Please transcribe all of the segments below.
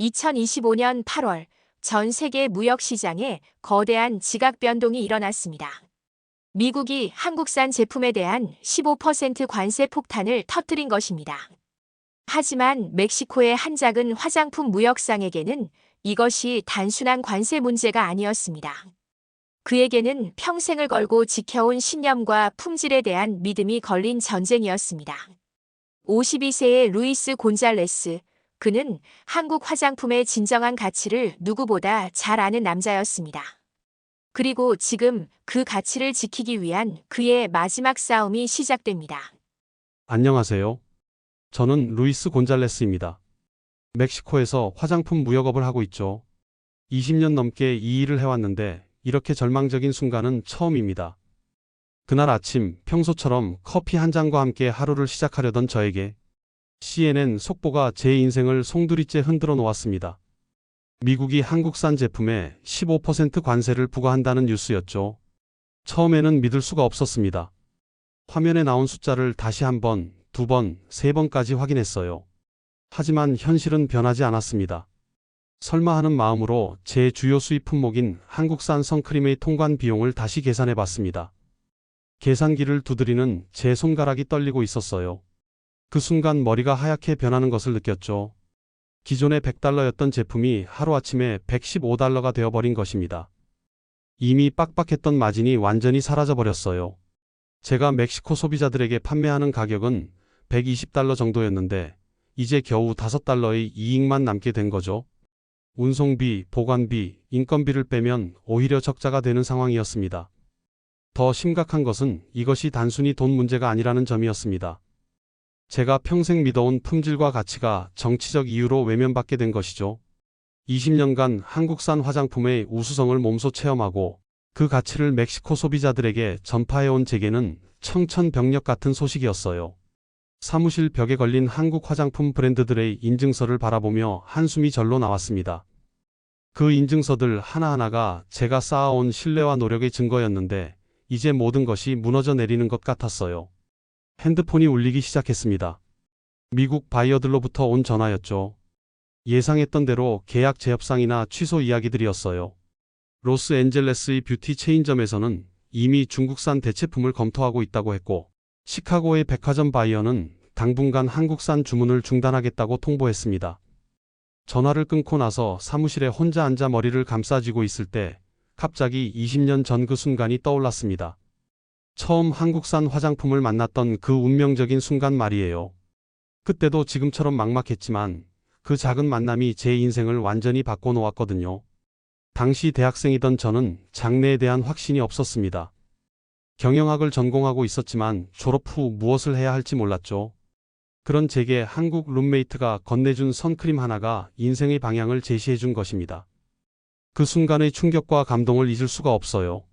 2025년 8월 전 세계 무역시장에 거대한 지각 변동이 일어났습니다. 미국이 한국산 제품에 대한 15% 관세 폭탄을 터뜨린 것입니다. 하지만 멕시코의 한 작은 화장품 무역상에게는 이것이 단순한 관세 문제가 아니었습니다. 그에게는 평생을 걸고 지켜온 신념과 품질에 대한 믿음이 걸린 전쟁이었습니다. 52세의 루이스 곤잘레스, 그는 한국 화장품의 진정한 가치를 누구보다 잘 아는 남자였습니다. 그리고 지금 그 가치를 지키기 위한 그의 마지막 싸움이 시작됩니다. 안녕하세요. 저는 루이스 곤잘레스입니다. 멕시코에서 화장품 무역업을 하고 있죠. 20년 넘게 이 일을 해왔는데 이렇게 절망적인 순간은 처음입니다. 그날 아침 평소처럼 커피 한 잔과 함께 하루를 시작하려던 저에게 CNN 속보가 제 인생을 송두리째 흔들어 놓았습니다. 미국이 한국산 제품에 15% 관세를 부과한다는 뉴스였죠. 처음에는 믿을 수가 없었습니다. 화면에 나온 숫자를 다시 한 번, 두 번, 세 번까지 확인했어요. 하지만 현실은 변하지 않았습니다. 설마 하는 마음으로 제 주요 수입 품목인 한국산 선크림의 통관 비용을 다시 계산해 봤습니다. 계산기를 두드리는 제 손가락이 떨리고 있었어요. 그 순간 머리가 하얗게 변하는 것을 느꼈죠. 기존에 $100였던 제품이 하루아침에 $115가 되어버린 것입니다. 이미 빡빡했던 마진이 완전히 사라져버렸어요. 제가 멕시코 소비자들에게 판매하는 가격은 $120 정도였는데 이제 겨우 $5의 이익만 남게 된 거죠. 운송비, 보관비, 인건비를 빼면 오히려 적자가 되는 상황이었습니다. 더 심각한 것은 이것이 단순히 돈 문제가 아니라는 점이었습니다. 제가 평생 믿어온 품질과 가치가 정치적 이유로 외면받게 된 것이죠. 20년간 한국산 화장품의 우수성을 몸소 체험하고 그 가치를 멕시코 소비자들에게 전파해온 제게는 청천벽력 같은 소식이었어요. 사무실 벽에 걸린 한국 화장품 브랜드들의 인증서를 바라보며 한숨이 절로 나왔습니다. 그 인증서들 하나하나가 제가 쌓아온 신뢰와 노력의 증거였는데 이제 모든 것이 무너져 내리는 것 같았어요. 핸드폰이 울리기 시작했습니다. 미국 바이어들로부터 온 전화였죠. 예상했던 대로 계약 재협상이나 취소 이야기들이었어요. 로스앤젤레스의 뷰티 체인점에서는 이미 중국산 대체품을 검토하고 있다고 했고, 시카고의 백화점 바이어는 당분간 한국산 주문을 중단하겠다고 통보했습니다. 전화를 끊고 나서 사무실에 혼자 앉아 머리를 감싸쥐고 있을 때 갑자기 20년 전 그 순간이 떠올랐습니다. 처음 한국산 화장품을 만났던 그 운명적인 순간 말이에요. 그때도 지금처럼 막막했지만 그 작은 만남이 제 인생을 완전히 바꿔놓았거든요. 당시 대학생이던 저는 장래에 대한 확신이 없었습니다. 경영학을 전공하고 있었지만 졸업 후 무엇을 해야 할지 몰랐죠. 그런 제게 한국 룸메이트가 건네준 선크림 하나가 인생의 방향을 제시해준 것입니다. 그 순간의 충격과 감동을 잊을 수가 없어요.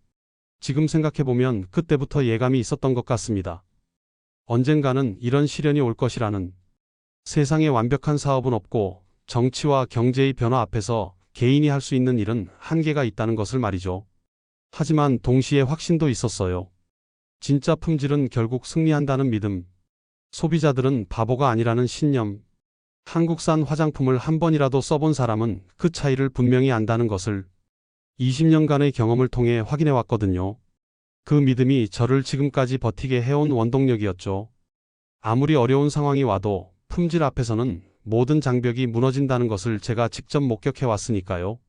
지금 생각해보면 그때부터 예감이 있었던 것 같습니다. 언젠가는 이런 시련이 올 것이라는. 세상에 완벽한 사업은 없고 정치와 경제의 변화 앞에서 개인이 할 수 있는 일은 한계가 있다는 것을 말이죠. 하지만 동시에 확신도 있었어요. 진짜 품질은 결국 승리한다는 믿음. 소비자들은 바보가 아니라는 신념. 한국산 화장품을 한 번이라도 써본 사람은 그 차이를 분명히 안다는 것을 20년간의 경험을 통해 확인해 왔거든요. 그 믿음이 저를 지금까지 버티게 해온 원동력이었죠. 아무리 어려운 상황이 와도 품질 앞에서는 모든 장벽이 무너진다는 것을 제가 직접 목격해 왔으니까요.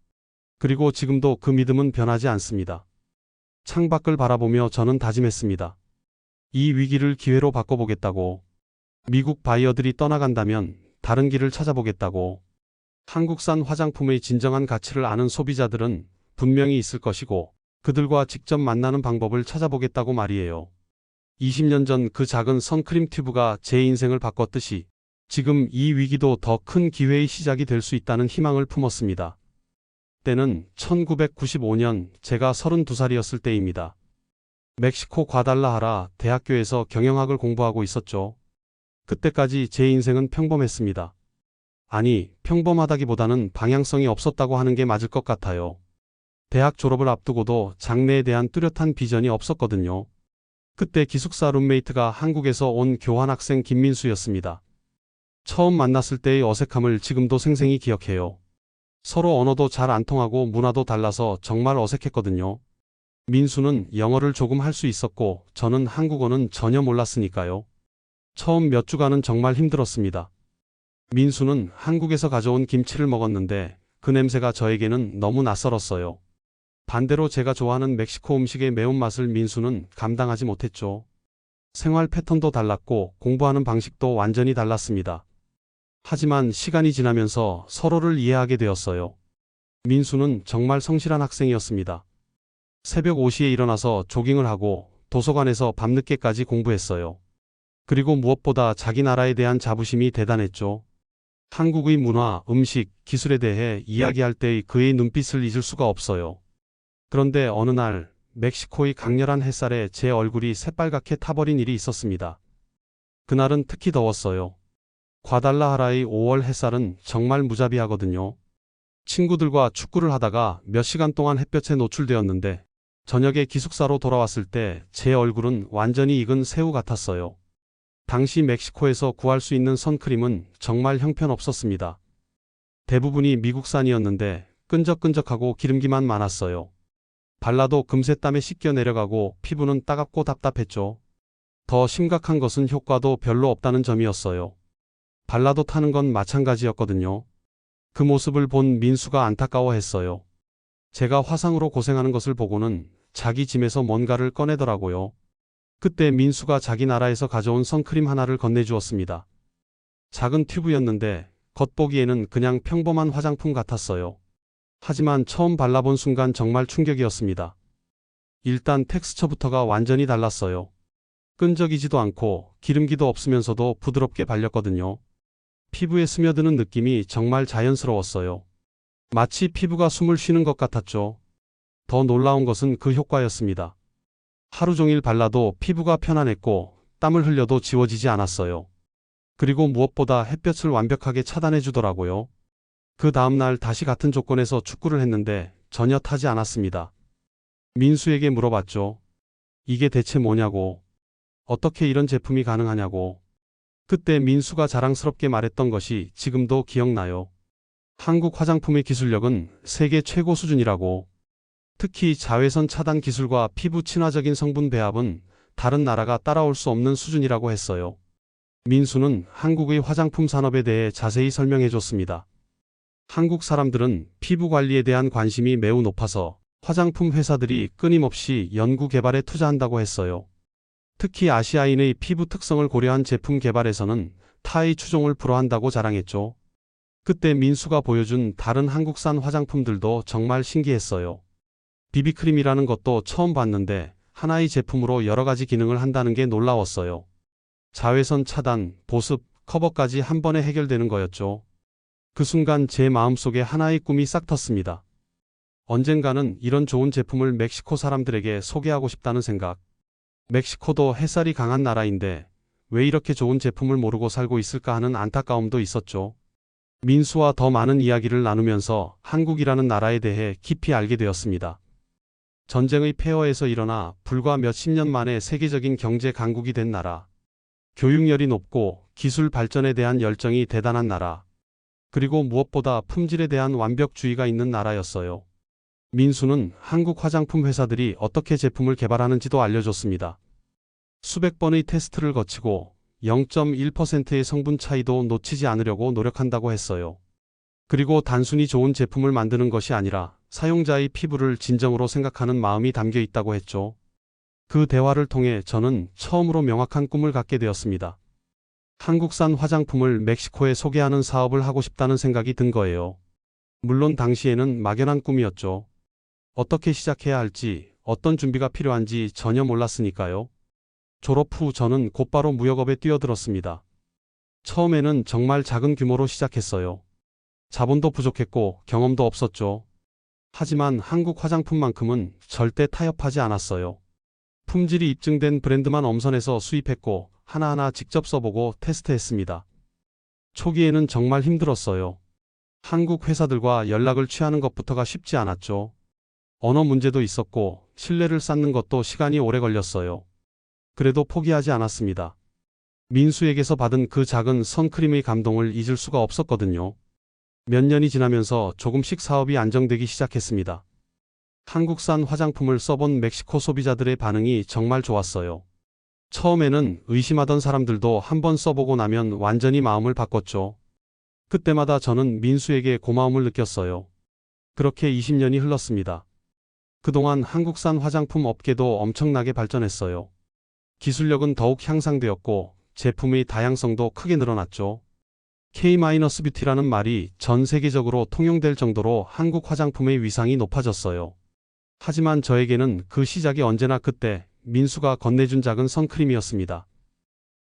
그리고 지금도 그 믿음은 변하지 않습니다. 창밖을 바라보며 저는 다짐했습니다. 이 위기를 기회로 바꿔보겠다고. 미국 바이어들이 떠나간다면 다른 길을 찾아보겠다고. 한국산 화장품의 진정한 가치를 아는 소비자들은 분명히 있을 것이고 그들과 직접 만나는 방법을 찾아보겠다고 말이에요. 20년 전 그 작은 선크림 튜브가 제 인생을 바꿨듯이 지금 이 위기도 더 큰 기회의 시작이 될 수 있다는 희망을 품었습니다. 때는 1995년 제가 32살이었을 때입니다. 멕시코 과달라하라 대학교에서 경영학을 공부하고 있었죠. 그때까지 제 인생은 평범했습니다. 아니, 평범하다기보다는 방향성이 없었다고 하는 게 맞을 것 같아요. 대학 졸업을 앞두고도 장래에 대한 뚜렷한 비전이 없었거든요. 그때 기숙사 룸메이트가 한국에서 온 교환학생 김민수였습니다. 처음 만났을 때의 어색함을 지금도 생생히 기억해요. 서로 언어도 잘 안 통하고 문화도 달라서 정말 어색했거든요. 민수는 영어를 조금 할 수 있었고 저는 한국어는 전혀 몰랐으니까요. 처음 몇 주간은 정말 힘들었습니다. 민수는 한국에서 가져온 김치를 먹었는데 그 냄새가 저에게는 너무 낯설었어요. 반대로 제가 좋아하는 멕시코 음식의 매운맛을 민수는 감당하지 못했죠. 생활 패턴도 달랐고 공부하는 방식도 완전히 달랐습니다. 하지만 시간이 지나면서 서로를 이해하게 되었어요. 민수는 정말 성실한 학생이었습니다. 새벽 5시에 일어나서 조깅을 하고 도서관에서 밤늦게까지 공부했어요. 그리고 무엇보다 자기 나라에 대한 자부심이 대단했죠. 한국의 문화, 음식, 기술에 대해 이야기할 때의 그의 눈빛을 잊을 수가 없어요. 그런데 어느 날 멕시코의 강렬한 햇살에 제 얼굴이 새빨갛게 타버린 일이 있었습니다. 그날은 특히 더웠어요. 과달라하라의 5월 햇살은 정말 무자비하거든요. 친구들과 축구를 하다가 몇 시간 동안 햇볕에 노출되었는데 저녁에 기숙사로 돌아왔을 때 제 얼굴은 완전히 익은 새우 같았어요. 당시 멕시코에서 구할 수 있는 선크림은 정말 형편없었습니다. 대부분이 미국산이었는데 끈적끈적하고 기름기만 많았어요. 발라도 금세 땀에 씻겨 내려가고 피부는 따갑고 답답했죠. 더 심각한 것은 효과도 별로 없다는 점이었어요. 발라도 타는 건 마찬가지였거든요. 그 모습을 본 민수가 안타까워했어요. 제가 화상으로 고생하는 것을 보고는 자기 짐에서 뭔가를 꺼내더라고요. 그때 민수가 자기 나라에서 가져온 선크림 하나를 건네주었습니다. 작은 튜브였는데 겉보기에는 그냥 평범한 화장품 같았어요. 하지만 처음 발라본 순간 정말 충격이었습니다. 일단 텍스처부터가 완전히 달랐어요. 끈적이지도 않고 기름기도 없으면서도 부드럽게 발렸거든요. 피부에 스며드는 느낌이 정말 자연스러웠어요. 마치 피부가 숨을 쉬는 것 같았죠. 더 놀라운 것은 그 효과였습니다. 하루 종일 발라도 피부가 편안했고 땀을 흘려도 지워지지 않았어요. 그리고 무엇보다 햇볕을 완벽하게 차단해 주더라고요. 그 다음날 다시 같은 조건에서 축구를 했는데 전혀 타지 않았습니다. 민수에게 물어봤죠. 이게 대체 뭐냐고. 어떻게 이런 제품이 가능하냐고. 그때 민수가 자랑스럽게 말했던 것이 지금도 기억나요. 한국 화장품의 기술력은 세계 최고 수준이라고. 특히 자외선 차단 기술과 피부 친화적인 성분 배합은 다른 나라가 따라올 수 없는 수준이라고 했어요. 민수는 한국의 화장품 산업에 대해 자세히 설명해 줬습니다. 한국 사람들은 피부 관리에 대한 관심이 매우 높아서 화장품 회사들이 끊임없이 연구 개발에 투자한다고 했어요. 특히 아시아인의 피부 특성을 고려한 제품 개발에서는 타의 추종을 불허한다고 자랑했죠. 그때 민수가 보여준 다른 한국산 화장품들도 정말 신기했어요. 비비크림이라는 것도 처음 봤는데 하나의 제품으로 여러 가지 기능을 한다는 게 놀라웠어요. 자외선 차단, 보습, 커버까지 한 번에 해결되는 거였죠. 그 순간 제 마음속에 하나의 꿈이 싹 텄습니다. 언젠가는 이런 좋은 제품을 멕시코 사람들에게 소개하고 싶다는 생각. 멕시코도 햇살이 강한 나라인데 왜 이렇게 좋은 제품을 모르고 살고 있을까 하는 안타까움도 있었죠. 민수와 더 많은 이야기를 나누면서 한국이라는 나라에 대해 깊이 알게 되었습니다. 전쟁의 폐허에서 일어나 불과 몇십 년 만에 세계적인 경제 강국이 된 나라. 교육열이 높고 기술 발전에 대한 열정이 대단한 나라. 그리고 무엇보다 품질에 대한 완벽주의가 있는 나라였어요. 민수는 한국 화장품 회사들이 어떻게 제품을 개발하는지도 알려줬습니다. 수백 번의 테스트를 거치고 0.1%의 성분 차이도 놓치지 않으려고 노력한다고 했어요. 그리고 단순히 좋은 제품을 만드는 것이 아니라 사용자의 피부를 진정으로 생각하는 마음이 담겨 있다고 했죠. 그 대화를 통해 저는 처음으로 명확한 꿈을 갖게 되었습니다. 한국산 화장품을 멕시코에 소개하는 사업을 하고 싶다는 생각이 든 거예요. 물론 당시에는 막연한 꿈이었죠. 어떻게 시작해야 할지, 어떤 준비가 필요한지 전혀 몰랐으니까요. 졸업 후 저는 곧바로 무역업에 뛰어들었습니다. 처음에는 정말 작은 규모로 시작했어요. 자본도 부족했고 경험도 없었죠. 하지만 한국 화장품만큼은 절대 타협하지 않았어요. 품질이 입증된 브랜드만 엄선해서 수입했고 하나하나 직접 써보고 테스트했습니다. 초기에는 정말 힘들었어요. 한국 회사들과 연락을 취하는 것부터가 쉽지 않았죠. 언어 문제도 있었고 신뢰를 쌓는 것도 시간이 오래 걸렸어요. 그래도 포기하지 않았습니다. 민수에게서 받은 그 작은 선크림의 감동을 잊을 수가 없었거든요. 몇 년이 지나면서 조금씩 사업이 안정되기 시작했습니다. 한국산 화장품을 써본 멕시코 소비자들의 반응이 정말 좋았어요. 처음에는 의심하던 사람들도 한번 써보고 나면 완전히 마음을 바꿨죠. 그때마다 저는 민수에게 고마움을 느꼈어요. 그렇게 20년이 흘렀습니다. 그동안 한국산 화장품 업계도 엄청나게 발전했어요. 기술력은 더욱 향상되었고 제품의 다양성도 크게 늘어났죠. K-뷰티라는 말이 전 세계적으로 통용될 정도로 한국 화장품의 위상이 높아졌어요. 하지만 저에게는 그 시작이 언제나 그때 민수가 건네준 작은 선크림이었습니다.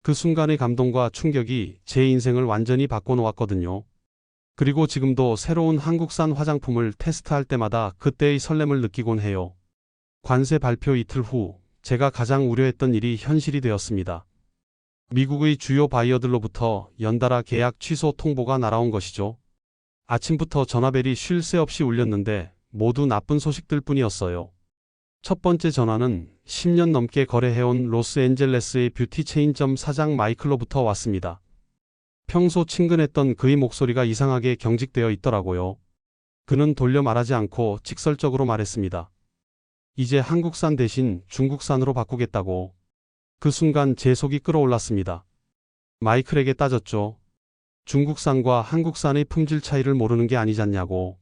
그 순간의 감동과 충격이 제 인생을 완전히 바꿔놓았거든요. 그리고 지금도 새로운 한국산 화장품을 테스트할 때마다 그때의 설렘을 느끼곤 해요. 관세 발표 이틀 후 제가 가장 우려했던 일이 현실이 되었습니다. 미국의 주요 바이어들로부터 연달아 계약 취소 통보가 날아온 것이죠. 아침부터 전화벨이 쉴 새 없이 울렸는데 모두 나쁜 소식들 뿐이었어요. 첫 번째 전화는 10년 넘게 거래해온 로스앤젤레스의 뷰티 체인점 사장 마이클로부터 왔습니다. 평소 친근했던 그의 목소리가 이상하게 경직되어 있더라고요. 그는 돌려 말하지 않고 직설적으로 말했습니다. 이제 한국산 대신 중국산으로 바꾸겠다고. 그 순간 제 속이 끓어올랐습니다. 마이클에게 따졌죠. 중국산과 한국산의 품질 차이를 모르는 게 아니잖냐고.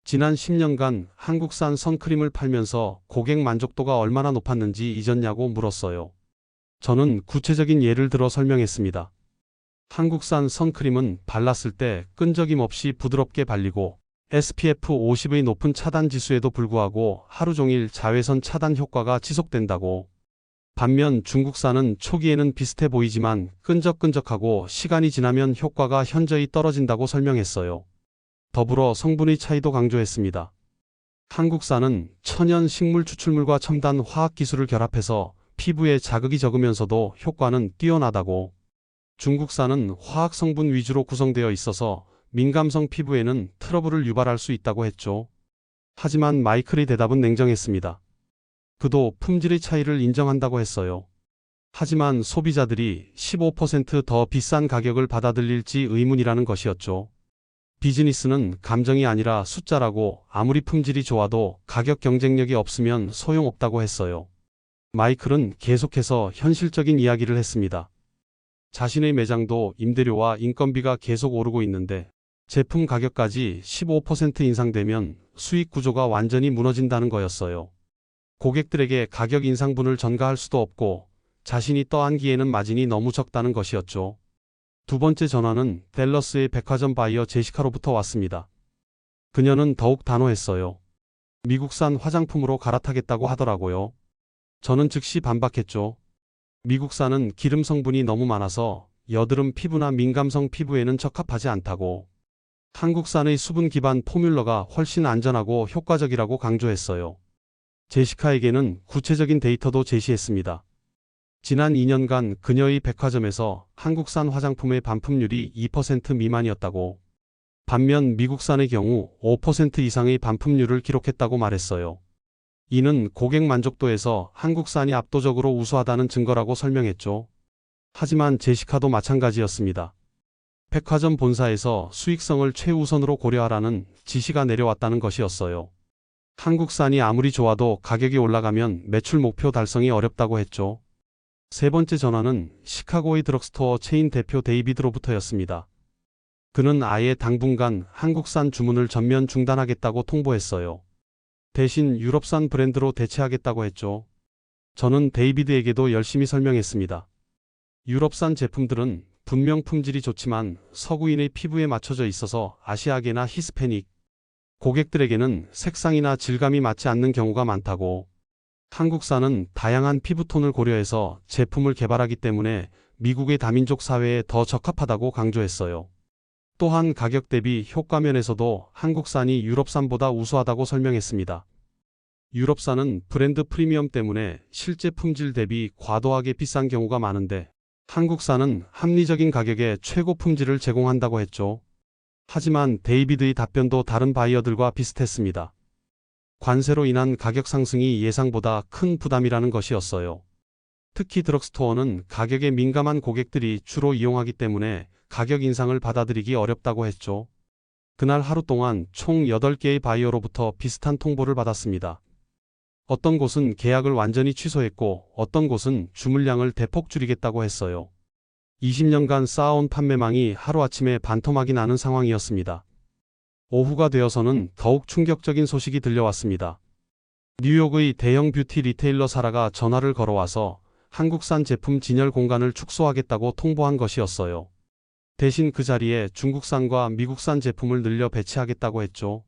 지난 10년간 한국산 선크림을 팔면서 고객 만족도가 얼마나 높았는지 잊었냐고 물었어요. 저는 구체적인 예를 들어 설명했습니다. 한국산 선크림은 발랐을 때 끈적임 없이 부드럽게 발리고 SPF 50의 높은 차단 지수에도 불구하고 하루 종일 자외선 차단 효과가 지속된다고. 반면 중국산은 초기에는 비슷해 보이지만 끈적끈적하고 시간이 지나면 효과가 현저히 떨어진다고 설명했어요. 더불어 성분의 차이도 강조했습니다. 한국산은 천연 식물 추출물과 첨단 화학 기술을 결합해서 피부에 자극이 적으면서도 효과는 뛰어나다고. 중국산은 화학 성분 위주로 구성되어 있어서 민감성 피부에는 트러블을 유발할 수 있다고 했죠. 하지만 마이클의 대답은 냉정했습니다. 그도 품질의 차이를 인정한다고 했어요. 하지만 소비자들이 15% 더 비싼 가격을 받아들일지 의문이라는 것이었죠. 비즈니스는 감정이 아니라 숫자라고 아무리 품질이 좋아도 가격 경쟁력이 없으면 소용없다고 했어요. 마이클은 계속해서 현실적인 이야기를 했습니다. 자신의 매장도 임대료와 인건비가 계속 오르고 있는데 제품 가격까지 15% 인상되면 수익 구조가 완전히 무너진다는 거였어요. 고객들에게 가격 인상분을 전가할 수도 없고 자신이 떠안기에는 마진이 너무 적다는 것이었죠. 두 번째 전화는 댈러스의 백화점 바이어 제시카로부터 왔습니다. 그녀는 더욱 단호했어요. 미국산 화장품으로 갈아타겠다고 하더라고요. 저는 즉시 반박했죠. 미국산은 기름 성분이 너무 많아서 여드름 피부나 민감성 피부에는 적합하지 않다고. 한국산의 수분 기반 포뮬러가 훨씬 안전하고 효과적이라고 강조했어요. 제시카에게는 구체적인 데이터도 제시했습니다. 지난 2년간 그녀의 백화점에서 한국산 화장품의 반품률이 2% 미만이었다고. 반면 미국산의 경우 5% 이상의 반품률을 기록했다고 말했어요. 이는 고객 만족도에서 한국산이 압도적으로 우수하다는 증거라고 설명했죠. 하지만 제시카도 마찬가지였습니다. 백화점 본사에서 수익성을 최우선으로 고려하라는 지시가 내려왔다는 것이었어요. 한국산이 아무리 좋아도 가격이 올라가면 매출 목표 달성이 어렵다고 했죠. 세 번째 전화는 시카고의 드럭스토어 체인 대표 데이비드로부터였습니다. 그는 아예 당분간 한국산 주문을 전면 중단하겠다고 통보했어요. 대신 유럽산 브랜드로 대체하겠다고 했죠. 저는 데이비드에게도 열심히 설명했습니다. 유럽산 제품들은 분명 품질이 좋지만 서구인의 피부에 맞춰져 있어서 아시아계나 히스패닉 고객들에게는 색상이나 질감이 맞지 않는 경우가 많다고. 한국산은 다양한 피부톤을 고려해서 제품을 개발하기 때문에 미국의 다민족 사회에 더 적합하다고 강조했어요. 또한 가격 대비 효과 면에서도 한국산이 유럽산보다 우수하다고 설명했습니다. 유럽산은 브랜드 프리미엄 때문에 실제 품질 대비 과도하게 비싼 경우가 많은데 한국산은 합리적인 가격에 최고 품질을 제공한다고 했죠. 하지만 데이비드의 답변도 다른 바이어들과 비슷했습니다. 관세로 인한 가격 상승이 예상보다 큰 부담이라는 것이었어요. 특히 드럭스토어는 가격에 민감한 고객들이 주로 이용하기 때문에 가격 인상을 받아들이기 어렵다고 했죠. 그날 하루 동안 총 8개의 바이어로부터 비슷한 통보를 받았습니다. 어떤 곳은 계약을 완전히 취소했고 어떤 곳은 주물량을 대폭 줄이겠다고 했어요. 20년간 쌓아온 판매망이 하루아침에 반토막이 나는 상황이었습니다. 오후가 되어서는 더욱 충격적인 소식이 들려왔습니다. 뉴욕의 대형 뷰티 리테일러 사라가 전화를 걸어와서 한국산 제품 진열 공간을 축소하겠다고 통보한 것이었어요. 대신 그 자리에 중국산과 미국산 제품을 늘려 배치하겠다고 했죠.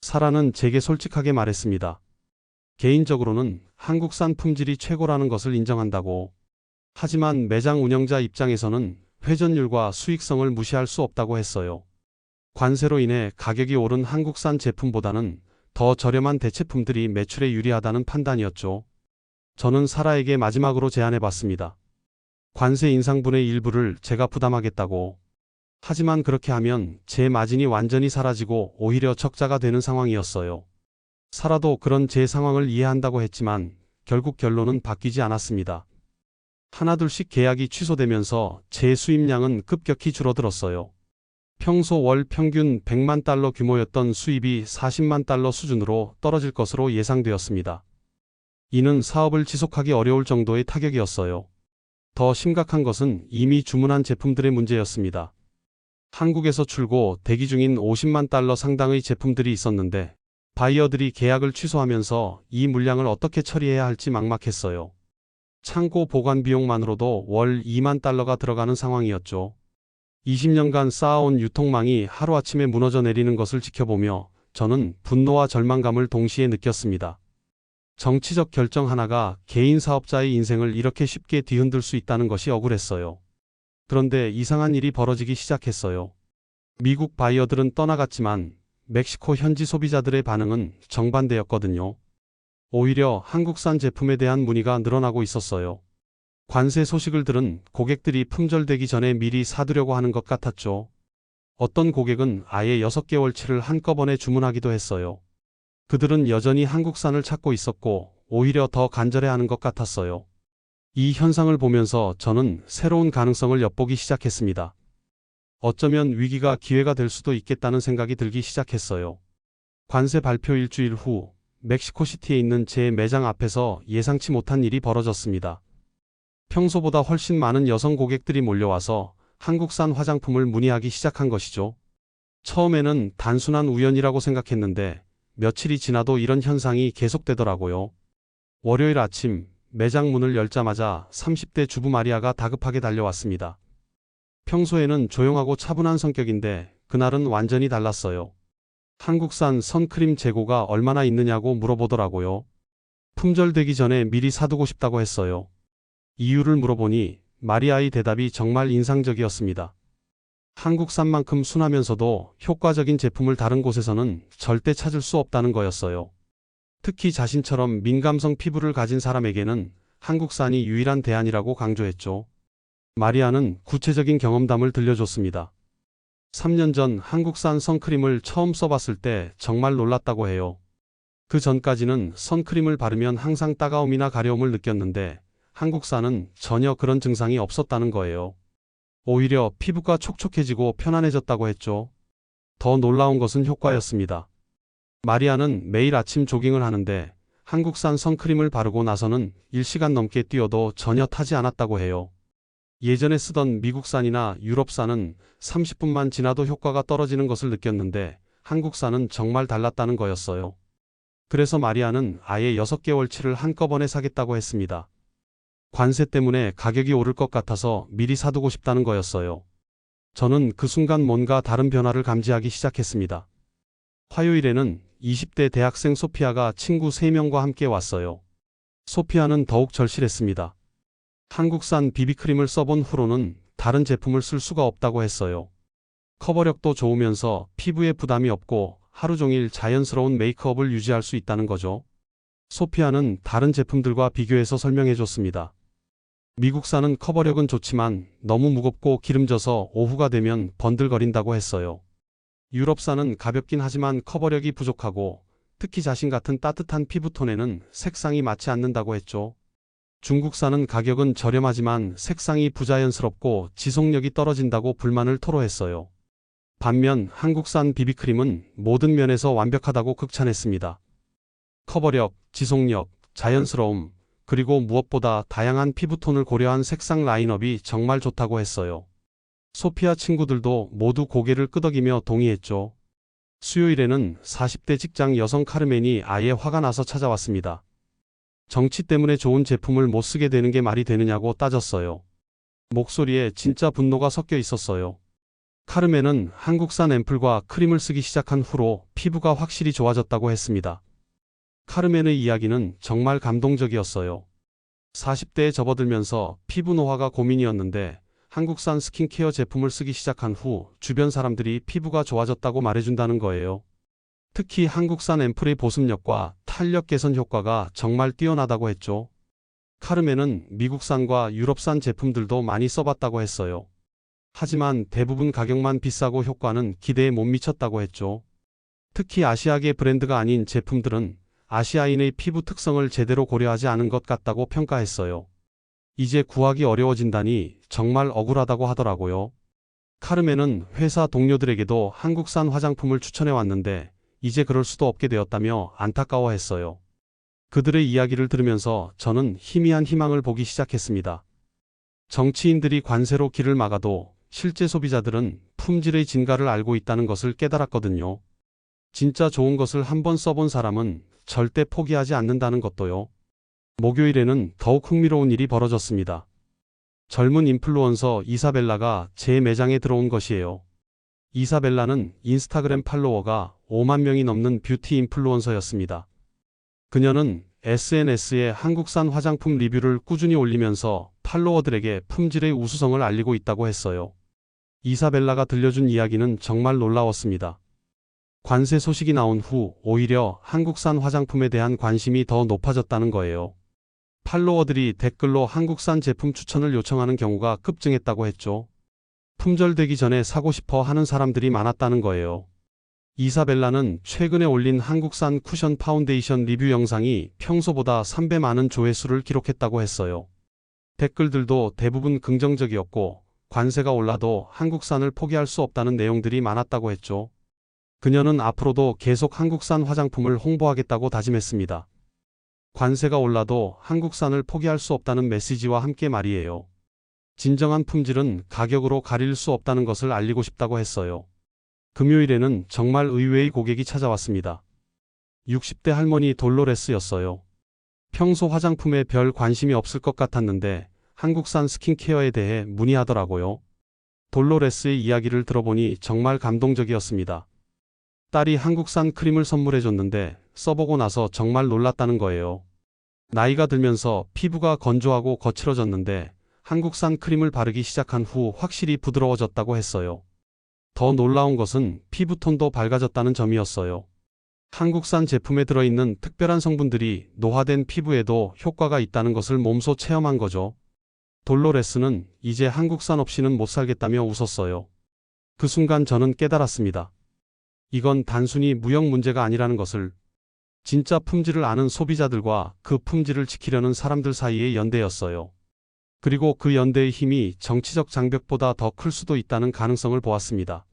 사라는 제게 솔직하게 말했습니다. 개인적으로는 한국산 품질이 최고라는 것을 인정한다고. 하지만 매장 운영자 입장에서는 회전율과 수익성을 무시할 수 없다고 했어요. 관세로 인해 가격이 오른 한국산 제품보다는 더 저렴한 대체품들이 매출에 유리하다는 판단이었죠. 저는 사라에게 마지막으로 제안해봤습니다. 관세 인상분의 일부를 제가 부담하겠다고. 하지만 그렇게 하면 제 마진이 완전히 사라지고 오히려 적자가 되는 상황이었어요. 사라도 그런 제 상황을 이해한다고 했지만 결국 결론은 바뀌지 않았습니다. 하나둘씩 계약이 취소되면서 제 수입량은 급격히 줄어들었어요. 평소 월 평균 100만 달러 규모였던 수입이 40만 달러 수준으로 떨어질 것으로 예상되었습니다. 이는 사업을 지속하기 어려울 정도의 타격이었어요. 더 심각한 것은 이미 주문한 제품들의 문제였습니다. 한국에서 출고 대기 중인 50만 달러 상당의 제품들이 있었는데 바이어들이 계약을 취소하면서 이 물량을 어떻게 처리해야 할지 막막했어요. 창고 보관 비용만으로도 월 2만 달러가 들어가는 상황이었죠. 20년간 쌓아온 유통망이 하루아침에 무너져 내리는 것을 지켜보며 저는 분노와 절망감을 동시에 느꼈습니다. 정치적 결정 하나가 개인 사업자의 인생을 이렇게 쉽게 뒤흔들 수 있다는 것이 억울했어요. 그런데 이상한 일이 벌어지기 시작했어요. 미국 바이어들은 떠나갔지만 멕시코 현지 소비자들의 반응은 정반대였거든요. 오히려 한국산 제품에 대한 문의가 늘어나고 있었어요. 관세 소식을 들은 고객들이 품절되기 전에 미리 사두려고 하는 것 같았죠. 어떤 고객은 아예 6개월치를 한꺼번에 주문하기도 했어요. 그들은 여전히 한국산을 찾고 있었고 오히려 더 간절해하는 것 같았어요. 이 현상을 보면서 저는 새로운 가능성을 엿보기 시작했습니다. 어쩌면 위기가 기회가 될 수도 있겠다는 생각이 들기 시작했어요. 관세 발표 일주일 후 멕시코시티에 있는 제 매장 앞에서 예상치 못한 일이 벌어졌습니다. 평소보다 훨씬 많은 여성 고객들이 몰려와서 한국산 화장품을 문의하기 시작한 것이죠. 처음에는 단순한 우연이라고 생각했는데 며칠이 지나도 이런 현상이 계속되더라고요. 월요일 아침 매장 문을 열자마자 30대 주부 마리아가 다급하게 달려왔습니다. 평소에는 조용하고 차분한 성격인데 그날은 완전히 달랐어요. 한국산 선크림 재고가 얼마나 있느냐고 물어보더라고요. 품절되기 전에 미리 사두고 싶다고 했어요. 이유를 물어보니 마리아의 대답이 정말 인상적이었습니다. 한국산만큼 순하면서도 효과적인 제품을 다른 곳에서는 절대 찾을 수 없다는 거였어요. 특히 자신처럼 민감성 피부를 가진 사람에게는 한국산이 유일한 대안이라고 강조했죠. 마리아는 구체적인 경험담을 들려줬습니다. 3년 전 한국산 선크림을 처음 써봤을 때 정말 놀랐다고 해요. 그 전까지는 선크림을 바르면 항상 따가움이나 가려움을 느꼈는데 한국산은 전혀 그런 증상이 없었다는 거예요. 오히려 피부가 촉촉해지고 편안해졌다고 했죠. 더 놀라운 것은 효과였습니다. 마리아는 매일 아침 조깅을 하는데 한국산 선크림을 바르고 나서는 1시간 넘게 뛰어도 전혀 타지 않았다고 해요. 예전에 쓰던 미국산이나 유럽산은 30분만 지나도 효과가 떨어지는 것을 느꼈는데 한국산은 정말 달랐다는 거였어요. 그래서 마리아는 아예 6개월치를 한꺼번에 사겠다고 했습니다. 관세 때문에 가격이 오를 것 같아서 미리 사두고 싶다는 거였어요. 저는 그 순간 뭔가 다른 변화를 감지하기 시작했습니다. 화요일에는 20대 대학생 소피아가 친구 3명과 함께 왔어요. 소피아는 더욱 절실했습니다. 한국산 비비크림을 써본 후로는 다른 제품을 쓸 수가 없다고 했어요. 커버력도 좋으면서 피부에 부담이 없고 하루 종일 자연스러운 메이크업을 유지할 수 있다는 거죠. 소피아는 다른 제품들과 비교해서 설명해줬습니다. 미국산은 커버력은 좋지만 너무 무겁고 기름져서 오후가 되면 번들거린다고 했어요. 유럽산은 가볍긴 하지만 커버력이 부족하고 특히 자신 같은 따뜻한 피부톤에는 색상이 맞지 않는다고 했죠. 중국산은 가격은 저렴하지만 색상이 부자연스럽고 지속력이 떨어진다고 불만을 토로했어요. 반면 한국산 비비크림은 모든 면에서 완벽하다고 극찬했습니다. 커버력, 지속력, 자연스러움, 그리고 무엇보다 다양한 피부톤을 고려한 색상 라인업이 정말 좋다고 했어요. 소피아 친구들도 모두 고개를 끄덕이며 동의했죠. 수요일에는 40대 직장 여성 카르멘이 아예 화가 나서 찾아왔습니다. 정치 때문에 좋은 제품을 못 쓰게 되는 게 말이 되느냐고 따졌어요. 목소리에 진짜 분노가 섞여 있었어요. 카르멘은 한국산 앰플과 크림을 쓰기 시작한 후로 피부가 확실히 좋아졌다고 했습니다. 카르멘의 이야기는 정말 감동적이었어요. 40대에 접어들면서 피부 노화가 고민이었는데 한국산 스킨케어 제품을 쓰기 시작한 후 주변 사람들이 피부가 좋아졌다고 말해준다는 거예요. 특히 한국산 앰플의 보습력과 탄력 개선 효과가 정말 뛰어나다고 했죠. 카르멘은 미국산과 유럽산 제품들도 많이 써봤다고 했어요. 하지만 대부분 가격만 비싸고 효과는 기대에 못 미쳤다고 했죠. 특히 아시아계 브랜드가 아닌 제품들은 아시아인의 피부 특성을 제대로 고려하지 않은 것 같다고 평가했어요. 이제 구하기 어려워진다니 정말 억울하다고 하더라고요. 카르멘은 회사 동료들에게도 한국산 화장품을 추천해 왔는데 이제 그럴 수도 없게 되었다며 안타까워했어요. 그들의 이야기를 들으면서 저는 희미한 희망을 보기 시작했습니다. 정치인들이 관세로 길을 막아도 실제 소비자들은 품질의 진가를 알고 있다는 것을 깨달았거든요. 진짜 좋은 것을 한번 써본 사람은 절대 포기하지 않는다는 것도요. 목요일에는 더욱 흥미로운 일이 벌어졌습니다. 젊은 인플루언서 이사벨라가 제 매장에 들어온 것이에요. 이사벨라는 인스타그램 팔로워가 5만 명이 넘는 뷰티 인플루언서였습니다. 그녀는 SNS에 한국산 화장품 리뷰를 꾸준히 올리면서 팔로워들에게 품질의 우수성을 알리고 있다고 했어요. 이사벨라가 들려준 이야기는 정말 놀라웠습니다. 관세 소식이 나온 후 오히려 한국산 화장품에 대한 관심이 더 높아졌다는 거예요. 팔로워들이 댓글로 한국산 제품 추천을 요청하는 경우가 급증했다고 했죠. 품절되기 전에 사고 싶어 하는 사람들이 많았다는 거예요. 이사벨라는 최근에 올린 한국산 쿠션 파운데이션 리뷰 영상이 평소보다 3배 많은 조회수를 기록했다고 했어요. 댓글들도 대부분 긍정적이었고 관세가 올라도 한국산을 포기할 수 없다는 내용들이 많았다고 했죠. 그녀는 앞으로도 계속 한국산 화장품을 홍보하겠다고 다짐했습니다. 관세가 올라도 한국산을 포기할 수 없다는 메시지와 함께 말이에요. 진정한 품질은 가격으로 가릴 수 없다는 것을 알리고 싶다고 했어요. 금요일에는 정말 의외의 고객이 찾아왔습니다. 60대 할머니 돌로레스였어요. 평소 화장품에 별 관심이 없을 것 같았는데 한국산 스킨케어에 대해 문의하더라고요. 돌로레스의 이야기를 들어보니 정말 감동적이었습니다. 딸이 한국산 크림을 선물해줬는데 써보고 나서 정말 놀랐다는 거예요. 나이가 들면서 피부가 건조하고 거칠어졌는데 한국산 크림을 바르기 시작한 후 확실히 부드러워졌다고 했어요. 더 놀라운 것은 피부톤도 밝아졌다는 점이었어요. 한국산 제품에 들어있는 특별한 성분들이 노화된 피부에도 효과가 있다는 것을 몸소 체험한 거죠. 돌로레스는 이제 한국산 없이는 못 살겠다며 웃었어요. 그 순간 저는 깨달았습니다. 이건 단순히 무역 문제가 아니라는 것을, 진짜 품질을 아는 소비자들과 그 품질을 지키려는 사람들 사이의 연대였어요. 그리고 그 연대의 힘이 정치적 장벽보다 더 클 수도 있다는 가능성을 보았습니다.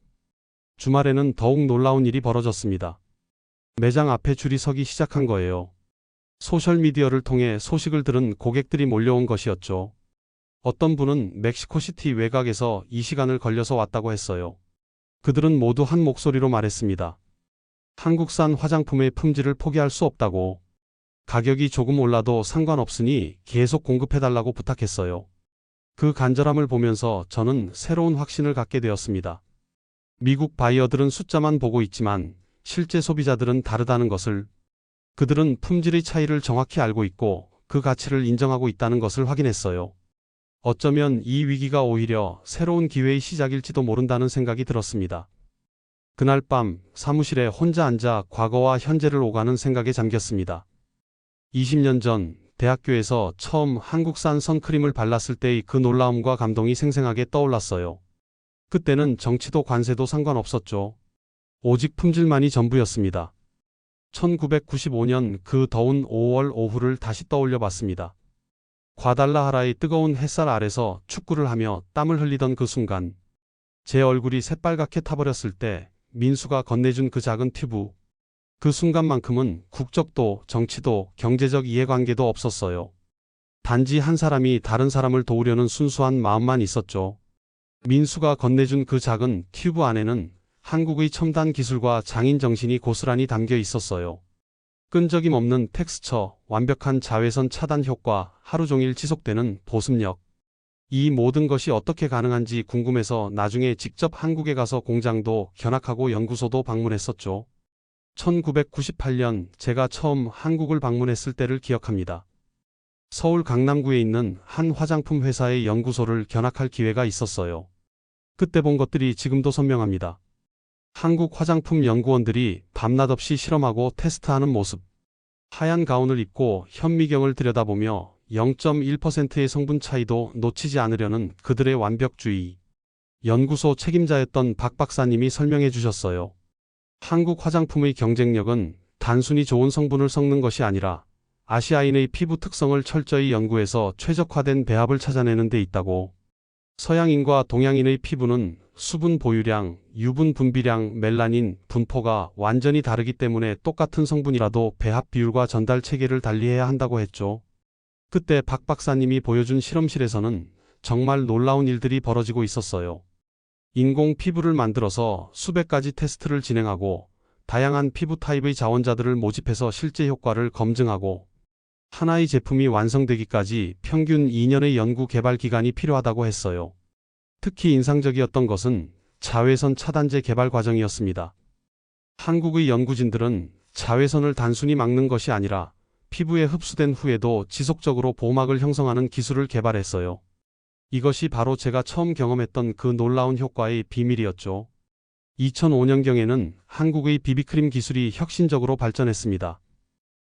주말에는 더욱 놀라운 일이 벌어졌습니다. 매장 앞에 줄이 서기 시작한 거예요. 소셜미디어를 통해 소식을 들은 고객들이 몰려온 것이었죠. 어떤 분은 멕시코시티 외곽에서 이 시간을 걸려서 왔다고 했어요. 그들은 모두 한 목소리로 말했습니다. 한국산 화장품의 품질을 포기할 수 없다고. 가격이 조금 올라도 상관없으니 계속 공급해달라고 부탁했어요. 그 간절함을 보면서 저는 새로운 확신을 갖게 되었습니다. 미국 바이어들은 숫자만 보고 있지만 실제 소비자들은 다르다는 것을, 그들은 품질의 차이를 정확히 알고 있고 그 가치를 인정하고 있다는 것을 확인했어요. 어쩌면 이 위기가 오히려 새로운 기회의 시작일지도 모른다는 생각이 들었습니다. 그날 밤 사무실에 혼자 앉아 과거와 현재를 오가는 생각에 잠겼습니다. 20년 전 대학교에서 처음 한국산 선크림을 발랐을 때의 그 놀라움과 감동이 생생하게 떠올랐어요. 그때는 정치도 관세도 상관없었죠. 오직 품질만이 전부였습니다. 1995년 그 더운 5월 오후를 다시 떠올려 봤습니다. 과달라하라의 뜨거운 햇살 아래서 축구를 하며 땀을 흘리던 그 순간, 제 얼굴이 새빨갛게 타버렸을 때 민수가 건네준 그 작은 튜브. 그 순간만큼은 국적도, 정치도, 경제적 이해관계도 없었어요. 단지 한 사람이 다른 사람을 도우려는 순수한 마음만 있었죠. 민수가 건네준 그 작은 튜브 안에는 한국의 첨단 기술과 장인 정신이 고스란히 담겨 있었어요. 끈적임 없는 텍스처, 완벽한 자외선 차단 효과, 하루 종일 지속되는 보습력. 이 모든 것이 어떻게 가능한지 궁금해서 나중에 직접 한국에 가서 공장도 견학하고 연구소도 방문했었죠. 1998년 제가 처음 한국을 방문했을 때를 기억합니다. 서울 강남구에 있는 한 화장품 회사의 연구소를 견학할 기회가 있었어요. 그때 본 것들이 지금도 선명합니다. 한국 화장품 연구원들이 밤낮 없이 실험하고 테스트하는 모습. 하얀 가운을 입고 현미경을 들여다보며 0.1%의 성분 차이도 놓치지 않으려는 그들의 완벽주의. 연구소 책임자였던 박 박사님이 설명해 주셨어요. 한국 화장품의 경쟁력은 단순히 좋은 성분을 섞는 것이 아니라 아시아인의 피부 특성을 철저히 연구해서 최적화된 배합을 찾아내는 데 있다고. 서양인과 동양인의 피부는 수분 보유량, 유분 분비량, 멜라닌, 분포가 완전히 다르기 때문에 똑같은 성분이라도 배합 비율과 전달 체계를 달리해야 한다고 했죠. 그때 박 박사님이 보여준 실험실에서는 정말 놀라운 일들이 벌어지고 있었어요. 인공 피부를 만들어서 수백 가지 테스트를 진행하고 다양한 피부 타입의 자원자들을 모집해서 실제 효과를 검증하고 하나의 제품이 완성되기까지 평균 2년의 연구 개발 기간이 필요하다고 했어요. 특히 인상적이었던 것은 자외선 차단제 개발 과정이었습니다. 한국의 연구진들은 자외선을 단순히 막는 것이 아니라 피부에 흡수된 후에도 지속적으로 보호막을 형성하는 기술을 개발했어요. 이것이 바로 제가 처음 경험했던 그 놀라운 효과의 비밀이었죠. 2005년경에는 한국의 비비크림 기술이 혁신적으로 발전했습니다.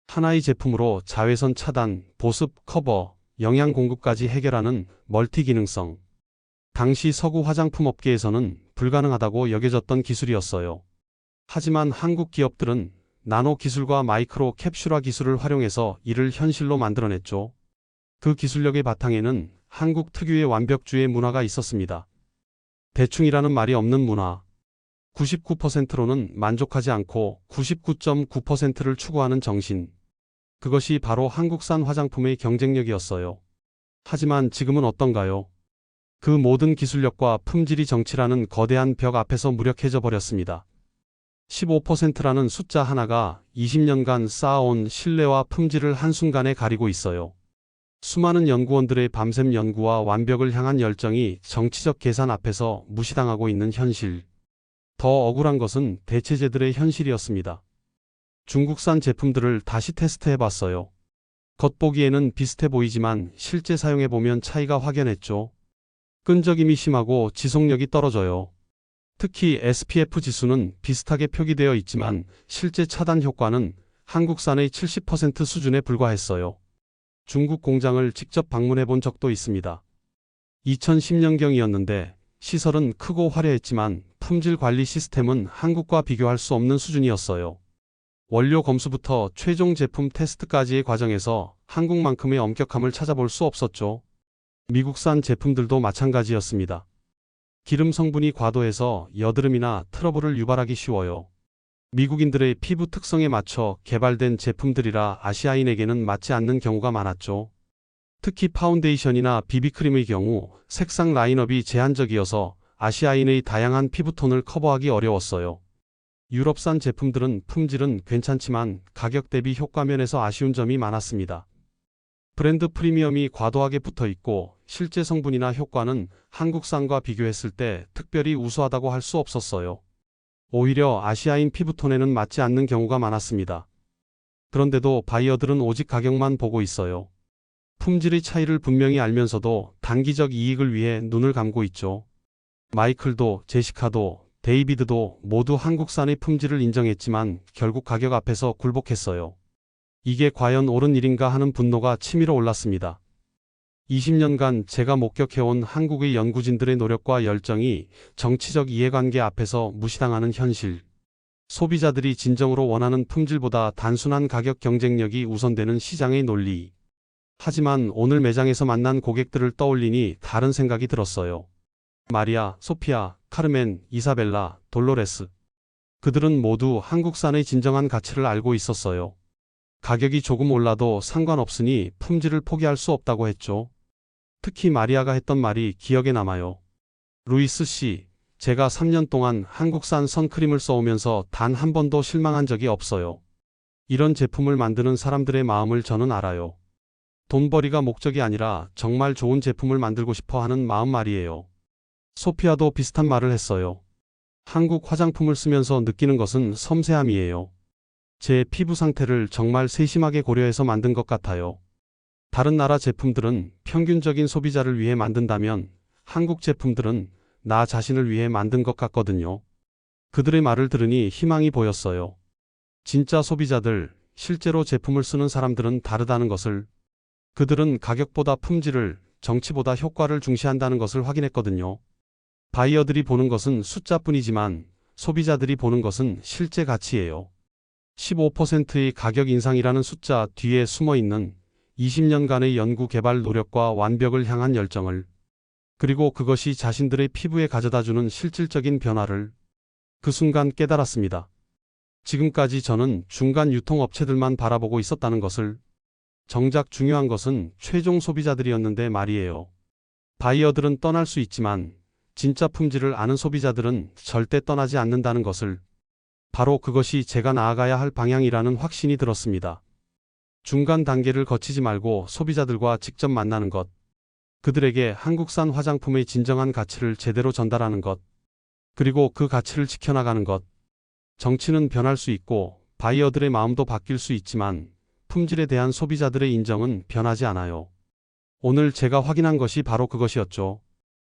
하나의 제품으로 자외선 차단, 보습, 커버, 영양 공급까지 해결하는 멀티 기능성. 당시 서구 화장품 업계에서는 불가능하다고 여겨졌던 기술이었어요. 하지만 한국 기업들은 나노 기술과 마이크로 캡슐화 기술을 활용해서 이를 현실로 만들어냈죠. 그 기술력의 바탕에는 한국 특유의 완벽주의 문화가 있었습니다. 대충이라는 말이 없는 문화. 99%로는 만족하지 않고 99.9%를 추구하는 정신. 그것이 바로 한국산 화장품의 경쟁력이었어요. 하지만 지금은 어떤가요? 그 모든 기술력과 품질이 정치라는 거대한 벽 앞에서 무력해져 버렸습니다. 15%라는 숫자 하나가 20년간 쌓아온 신뢰와 품질을 한순간에 가리고 있어요. 수많은 연구원들의 밤샘 연구와 완벽을 향한 열정이 정치적 계산 앞에서 무시당하고 있는 현실. 더 억울한 것은 대체제들의 현실이었습니다. 중국산 제품들을 다시 테스트해봤어요. 겉보기에는 비슷해 보이지만 실제 사용해보면 차이가 확연했죠. 끈적임이 심하고 지속력이 떨어져요. 특히 SPF 지수는 비슷하게 표기되어 있지만 실제 차단 효과는 한국산의 70% 수준에 불과했어요. 중국 공장을 직접 방문해 본 적도 있습니다. 2010년경이었는데 시설은 크고 화려했지만 품질 관리 시스템은 한국과 비교할 수 없는 수준이었어요. 원료 검수부터 최종 제품 테스트까지의 과정에서 한국만큼의 엄격함을 찾아볼 수 없었죠. 미국산 제품들도 마찬가지였습니다. 기름 성분이 과도해서 여드름이나 트러블을 유발하기 쉬워요. 미국인들의 피부 특성에 맞춰 개발된 제품들이라 아시아인에게는 맞지 않는 경우가 많았죠. 특히 파운데이션이나 비비크림의 경우 색상 라인업이 제한적이어서 아시아인의 다양한 피부톤을 커버하기 어려웠어요. 유럽산 제품들은 품질은 괜찮지만 가격 대비 효과 면에서 아쉬운 점이 많았습니다. 브랜드 프리미엄이 과도하게 붙어 있고 실제 성분이나 효과는 한국산과 비교했을 때 특별히 우수하다고 할 수 없었어요. 오히려 아시아인 피부톤에는 맞지 않는 경우가 많았습니다. 그런데도 바이어들은 오직 가격만 보고 있어요. 품질의 차이를 분명히 알면서도 단기적 이익을 위해 눈을 감고 있죠. 마이클도, 제시카도, 데이비드도 모두 한국산의 품질을 인정했지만 결국 가격 앞에서 굴복했어요. 이게 과연 옳은 일인가 하는 분노가 치밀어 올랐습니다. 20년간 제가 목격해온 한국의 연구진들의 노력과 열정이 정치적 이해관계 앞에서 무시당하는 현실. 소비자들이 진정으로 원하는 품질보다 단순한 가격 경쟁력이 우선되는 시장의 논리. 하지만 오늘 매장에서 만난 고객들을 떠올리니 다른 생각이 들었어요. 마리아, 소피아, 카르멘, 이사벨라, 돌로레스. 그들은 모두 한국산의 진정한 가치를 알고 있었어요. 가격이 조금 올라도 상관없으니 품질을 포기할 수 없다고 했죠. 특히 마리아가 했던 말이 기억에 남아요. 루이스 씨, 제가 3년 동안 한국산 선크림을 써오면서 단 한 번도 실망한 적이 없어요. 이런 제품을 만드는 사람들의 마음을 저는 알아요. 돈벌이가 목적이 아니라 정말 좋은 제품을 만들고 싶어 하는 마음 말이에요. 소피아도 비슷한 말을 했어요. 한국 화장품을 쓰면서 느끼는 것은 섬세함이에요. 제 피부 상태를 정말 세심하게 고려해서 만든 것 같아요. 다른 나라 제품들은 평균적인 소비자를 위해 만든다면 한국 제품들은 나 자신을 위해 만든 것 같거든요. 그들의 말을 들으니 희망이 보였어요. 진짜 소비자들, 실제로 제품을 쓰는 사람들은 다르다는 것을, 그들은 가격보다 품질을, 정치보다 효과를 중시한다는 것을 확인했거든요. 바이어들이 보는 것은 숫자뿐이지만 소비자들이 보는 것은 실제 가치예요. 15%의 가격 인상이라는 숫자 뒤에 숨어 있는 20년간의 연구 개발 노력과 완벽을 향한 열정을, 그리고 그것이 자신들의 피부에 가져다주는 실질적인 변화를 그 순간 깨달았습니다. 지금까지 저는 중간 유통업체들만 바라보고 있었다는 것을, 정작 중요한 것은 최종 소비자들이었는데 말이에요. 바이어들은 떠날 수 있지만 진짜 품질을 아는 소비자들은 절대 떠나지 않는다는 것을, 바로 그것이 제가 나아가야 할 방향이라는 확신이 들었습니다. 중간 단계를 거치지 말고 소비자들과 직접 만나는 것, 그들에게 한국산 화장품의 진정한 가치를 제대로 전달하는 것, 그리고 그 가치를 지켜나가는 것. 정치는 변할 수 있고 바이어들의 마음도 바뀔 수 있지만 품질에 대한 소비자들의 인정은 변하지 않아요. 오늘 제가 확인한 것이 바로 그것이었죠.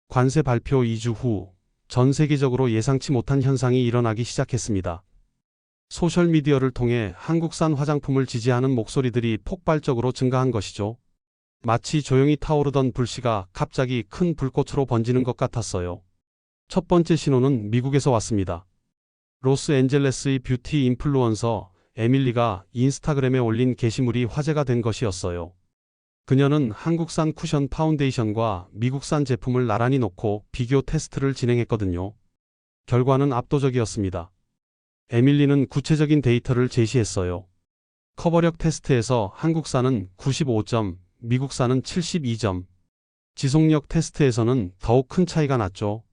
관세 발표 2주 후 전 세계적으로 예상치 못한 현상이 일어나기 시작했습니다. 소셜미디어를 통해 한국산 화장품을 지지하는 목소리들이 폭발적으로 증가한 것이죠. 마치 조용히 타오르던 불씨가 갑자기 큰 불꽃으로 번지는 것 같았어요. 첫 번째 신호는 미국에서 왔습니다. 로스앤젤레스의 뷰티 인플루언서 에밀리가 인스타그램에 올린 게시물이 화제가 된 것이었어요. 그녀는 한국산 쿠션 파운데이션과 미국산 제품을 나란히 놓고 비교 테스트를 진행했거든요. 결과는 압도적이었습니다. 에밀리는 구체적인 데이터를 제시했어요. 커버력 테스트에서 한국산은 95점, 미국산은 72점. 지속력 테스트에서는 더욱 큰 차이가 났죠.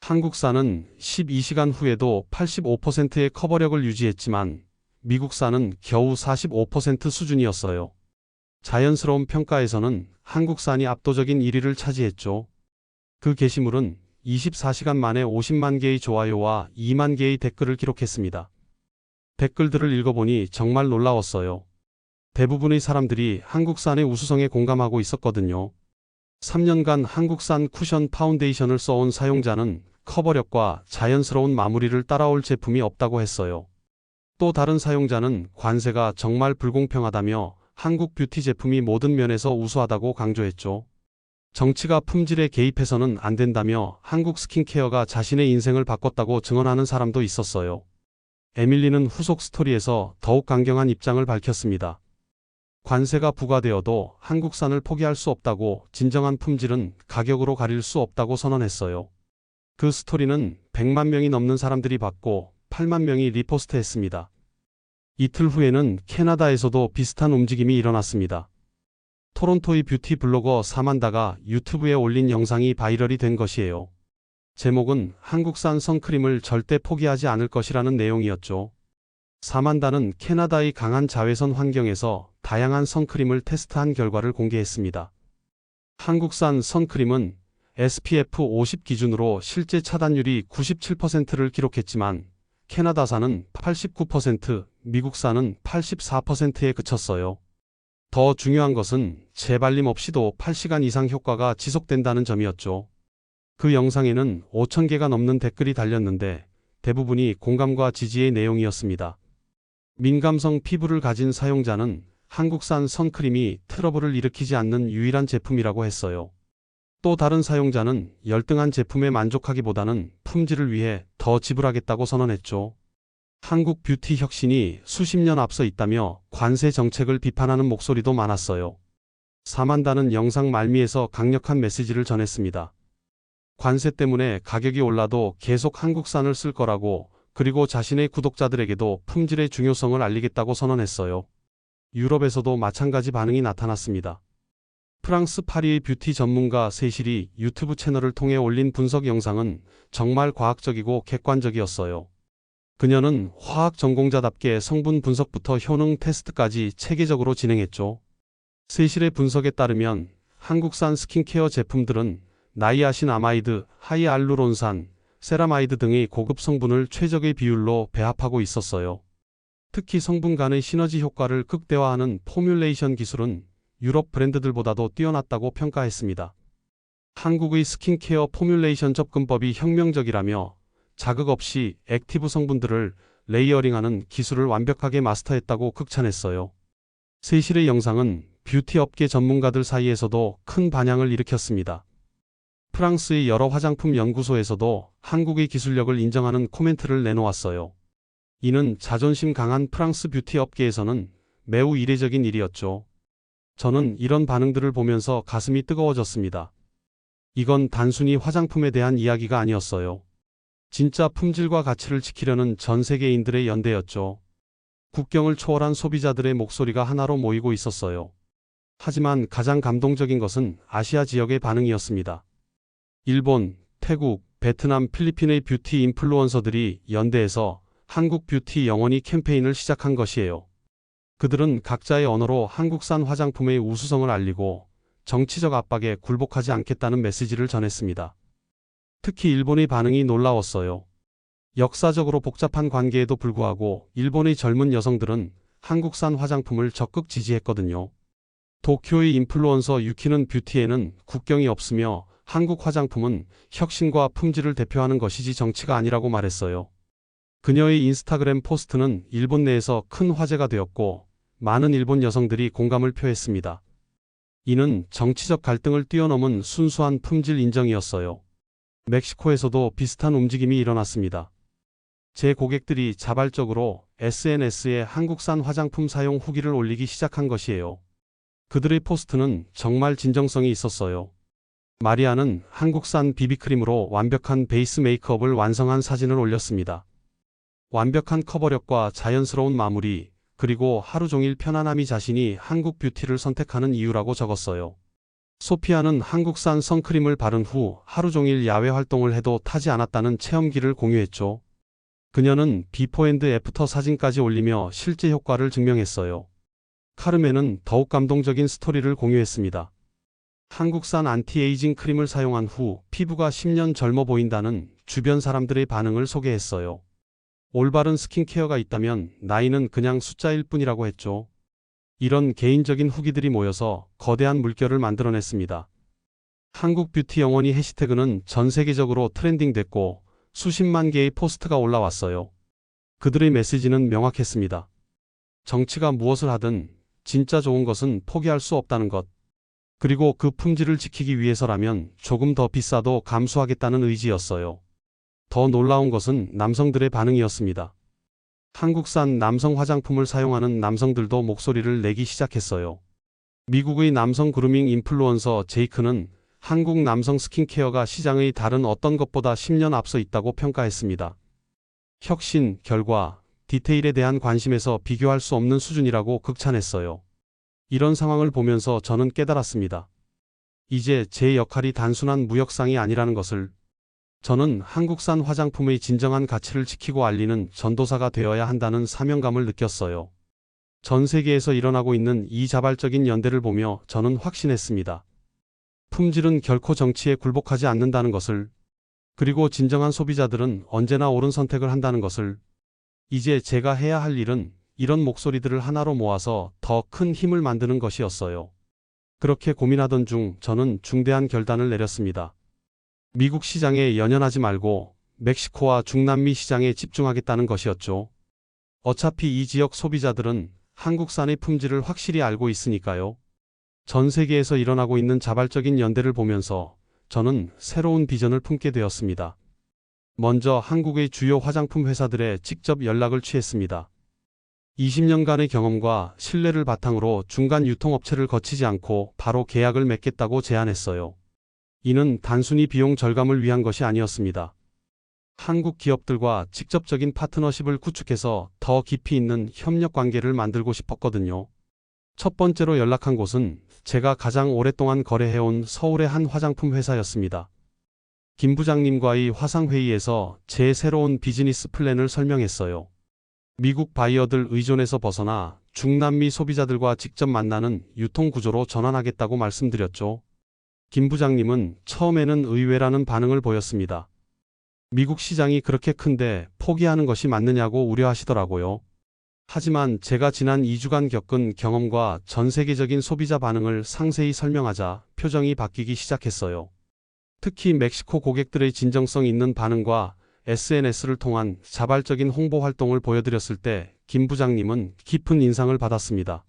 한국산은 12시간 후에도 85%의 커버력을 유지했지만 미국산은 겨우 45% 수준이었어요. 자연스러운 평가에서는 한국산이 압도적인 1위를 차지했죠. 그 게시물은 24시간 만에 50만 개의 좋아요와 2만 개의 댓글을 기록했습니다. 댓글들을 읽어보니 정말 놀라웠어요. 대부분의 사람들이 한국산의 우수성에 공감하고 있었거든요. 3년간 한국산 쿠션 파운데이션을 써온 사용자는 커버력과 자연스러운 마무리를 따라올 제품이 없다고 했어요. 또 다른 사용자는 관세가 정말 불공평하다며 한국 뷰티 제품이 모든 면에서 우수하다고 강조했죠. 정치가 품질에 개입해서는 안 된다며 한국 스킨케어가 자신의 인생을 바꿨다고 증언하는 사람도 있었어요. 에밀리는 후속 스토리에서 더욱 강경한 입장을 밝혔습니다. 관세가 부과되어도 한국산을 포기할 수 없다고, 진정한 품질은 가격으로 가릴 수 없다고 선언했어요. 그 스토리는 100만 명이 넘는 사람들이 봤고 8만 명이 리포스트했습니다. 이틀 후에는 캐나다에서도 비슷한 움직임이 일어났습니다. 토론토의 뷰티 블로거 사만다가 유튜브에 올린 영상이 바이럴이 된 것이에요. 제목은 한국산 선크림을 절대 포기하지 않을 것이라는 내용이었죠. 사만다는 캐나다의 강한 자외선 환경에서 다양한 선크림을 테스트한 결과를 공개했습니다. 한국산 선크림은 SPF 50 기준으로 실제 차단율이 97%를 기록했지만 캐나다산은 89%, 미국산은 84%에 그쳤어요. 더 중요한 것은 재발림 없이도 8시간 이상 효과가 지속된다는 점이었죠. 그 영상에는 5,000개가 넘는 댓글이 달렸는데 대부분이 공감과 지지의 내용이었습니다. 민감성 피부를 가진 사용자는 한국산 선크림이 트러블을 일으키지 않는 유일한 제품이라고 했어요. 또 다른 사용자는 열등한 제품에 만족하기보다는 품질을 위해 더 지불하겠다고 선언했죠. 한국 뷰티 혁신이 수십 년 앞서 있다며 관세 정책을 비판하는 목소리도 많았어요. 사만다는 영상 말미에서 강력한 메시지를 전했습니다. 관세 때문에 가격이 올라도 계속 한국산을 쓸 거라고, 그리고 자신의 구독자들에게도 품질의 중요성을 알리겠다고 선언했어요. 유럽에서도 마찬가지 반응이 나타났습니다. 프랑스 파리의 뷰티 전문가 세실이 유튜브 채널을 통해 올린 분석 영상은 정말 과학적이고 객관적이었어요. 그녀는 화학 전공자답게 성분 분석부터 효능 테스트까지 체계적으로 진행했죠. 세실의 분석에 따르면 한국산 스킨케어 제품들은 나이아신아마이드, 하이알루론산, 세라마이드 등의 고급 성분을 최적의 비율로 배합하고 있었어요. 특히 성분 간의 시너지 효과를 극대화하는 포뮬레이션 기술은 유럽 브랜드들보다도 뛰어났다고 평가했습니다. 한국의 스킨케어 포뮬레이션 접근법이 혁명적이라며 자극 없이 액티브 성분들을 레이어링하는 기술을 완벽하게 마스터했다고 극찬했어요. 세실의 영상은 뷰티 업계 전문가들 사이에서도 큰 반향을 일으켰습니다. 프랑스의 여러 화장품 연구소에서도 한국의 기술력을 인정하는 코멘트를 내놓았어요. 이는 자존심 강한 프랑스 뷰티 업계에서는 매우 이례적인 일이었죠. 저는 이런 반응들을 보면서 가슴이 뜨거워졌습니다. 이건 단순히 화장품에 대한 이야기가 아니었어요. 진짜 품질과 가치를 지키려는 전 세계인들의 연대였죠. 국경을 초월한 소비자들의 목소리가 하나로 모이고 있었어요. 하지만 가장 감동적인 것은 아시아 지역의 반응이었습니다. 일본, 태국, 베트남, 필리핀의 뷰티 인플루언서들이 연대해서 한국 뷰티 영원히 캠페인을 시작한 것이에요. 그들은 각자의 언어로 한국산 화장품의 우수성을 알리고 정치적 압박에 굴복하지 않겠다는 메시지를 전했습니다. 특히 일본의 반응이 놀라웠어요. 역사적으로 복잡한 관계에도 불구하고 일본의 젊은 여성들은 한국산 화장품을 적극 지지했거든요. 도쿄의 인플루언서 유키는 뷰티에는 국경이 없으며 한국 화장품은 혁신과 품질을 대표하는 것이지 정치가 아니라고 말했어요. 그녀의 인스타그램 포스트는 일본 내에서 큰 화제가 되었고 많은 일본 여성들이 공감을 표했습니다. 이는 정치적 갈등을 뛰어넘은 순수한 품질 인정이었어요. 멕시코에서도 비슷한 움직임이 일어났습니다. 제 고객들이 자발적으로 SNS에 한국산 화장품 사용 후기를 올리기 시작한 것이에요. 그들의 포스트는 정말 진정성이 있었어요. 마리아는 한국산 비비크림으로 완벽한 베이스 메이크업을 완성한 사진을 올렸습니다. 완벽한 커버력과 자연스러운 마무리, 그리고 하루 종일 편안함이 자신이 한국 뷰티를 선택하는 이유라고 적었어요. 소피아는 한국산 선크림을 바른 후 하루 종일 야외 활동을 해도 타지 않았다는 체험기를 공유했죠. 그녀는 비포 앤드 애프터 사진까지 올리며 실제 효과를 증명했어요. 카르멘은 더욱 감동적인 스토리를 공유했습니다. 한국산 안티에이징 크림을 사용한 후 피부가 10년 젊어 보인다는 주변 사람들의 반응을 소개했어요. 올바른 스킨케어가 있다면 나이는 그냥 숫자일 뿐이라고 했죠. 이런 개인적인 후기들이 모여서 거대한 물결을 만들어냈습니다. 한국 뷰티 영원히 해시태그는 전 세계적으로 트렌딩됐고 수십만 개의 포스트가 올라왔어요. 그들의 메시지는 명확했습니다. 정치가 무엇을 하든 진짜 좋은 것은 포기할 수 없다는 것. 그리고 그 품질을 지키기 위해서라면 조금 더 비싸도 감수하겠다는 의지였어요. 더 놀라운 것은 남성들의 반응이었습니다. 한국산 남성 화장품을 사용하는 남성들도 목소리를 내기 시작했어요. 미국의 남성 그루밍 인플루언서 제이크는 한국 남성 스킨케어가 시장의 다른 어떤 것보다 10년 앞서 있다고 평가했습니다. 혁신, 결과, 디테일에 대한 관심에서 비교할 수 없는 수준이라고 극찬했어요. 이런 상황을 보면서 저는 깨달았습니다. 이제 제 역할이 단순한 무역상이 아니라는 것을. 저는 한국산 화장품의 진정한 가치를 지키고 알리는 전도사가 되어야 한다는 사명감을 느꼈어요. 전 세계에서 일어나고 있는 이 자발적인 연대를 보며 저는 확신했습니다. 품질은 결코 정치에 굴복하지 않는다는 것을, 그리고 진정한 소비자들은 언제나 옳은 선택을 한다는 것을. 이제 제가 해야 할 일은 이런 목소리들을 하나로 모아서 더 큰 힘을 만드는 것이었어요. 그렇게 고민하던 중 저는 중대한 결단을 내렸습니다. 미국 시장에 연연하지 말고 멕시코와 중남미 시장에 집중하겠다는 것이었죠. 어차피 이 지역 소비자들은 한국산의 품질을 확실히 알고 있으니까요. 전 세계에서 일어나고 있는 자발적인 연대를 보면서 저는 새로운 비전을 품게 되었습니다. 먼저 한국의 주요 화장품 회사들에 직접 연락을 취했습니다. 20년간의 경험과 신뢰를 바탕으로 중간 유통업체를 거치지 않고 바로 계약을 맺겠다고 제안했어요. 이는 단순히 비용 절감을 위한 것이 아니었습니다. 한국 기업들과 직접적인 파트너십을 구축해서 더 깊이 있는 협력 관계를 만들고 싶었거든요. 첫 번째로 연락한 곳은 제가 가장 오랫동안 거래해온 서울의 한 화장품 회사였습니다. 김 부장님과의 화상회의에서 제 새로운 비즈니스 플랜을 설명했어요. 미국 바이어들 의존에서 벗어나 중남미 소비자들과 직접 만나는 유통구조로 전환하겠다고 말씀드렸죠. 김 부장님은 처음에는 의외라는 반응을 보였습니다. 미국 시장이 그렇게 큰데 포기하는 것이 맞느냐고 우려하시더라고요. 하지만 제가 지난 2주간 겪은 경험과 전 세계적인 소비자 반응을 상세히 설명하자 표정이 바뀌기 시작했어요. 특히 멕시코 고객들의 진정성 있는 반응과 SNS를 통한 자발적인 홍보 활동을 보여드렸을 때 김 부장님은 깊은 인상을 받았습니다.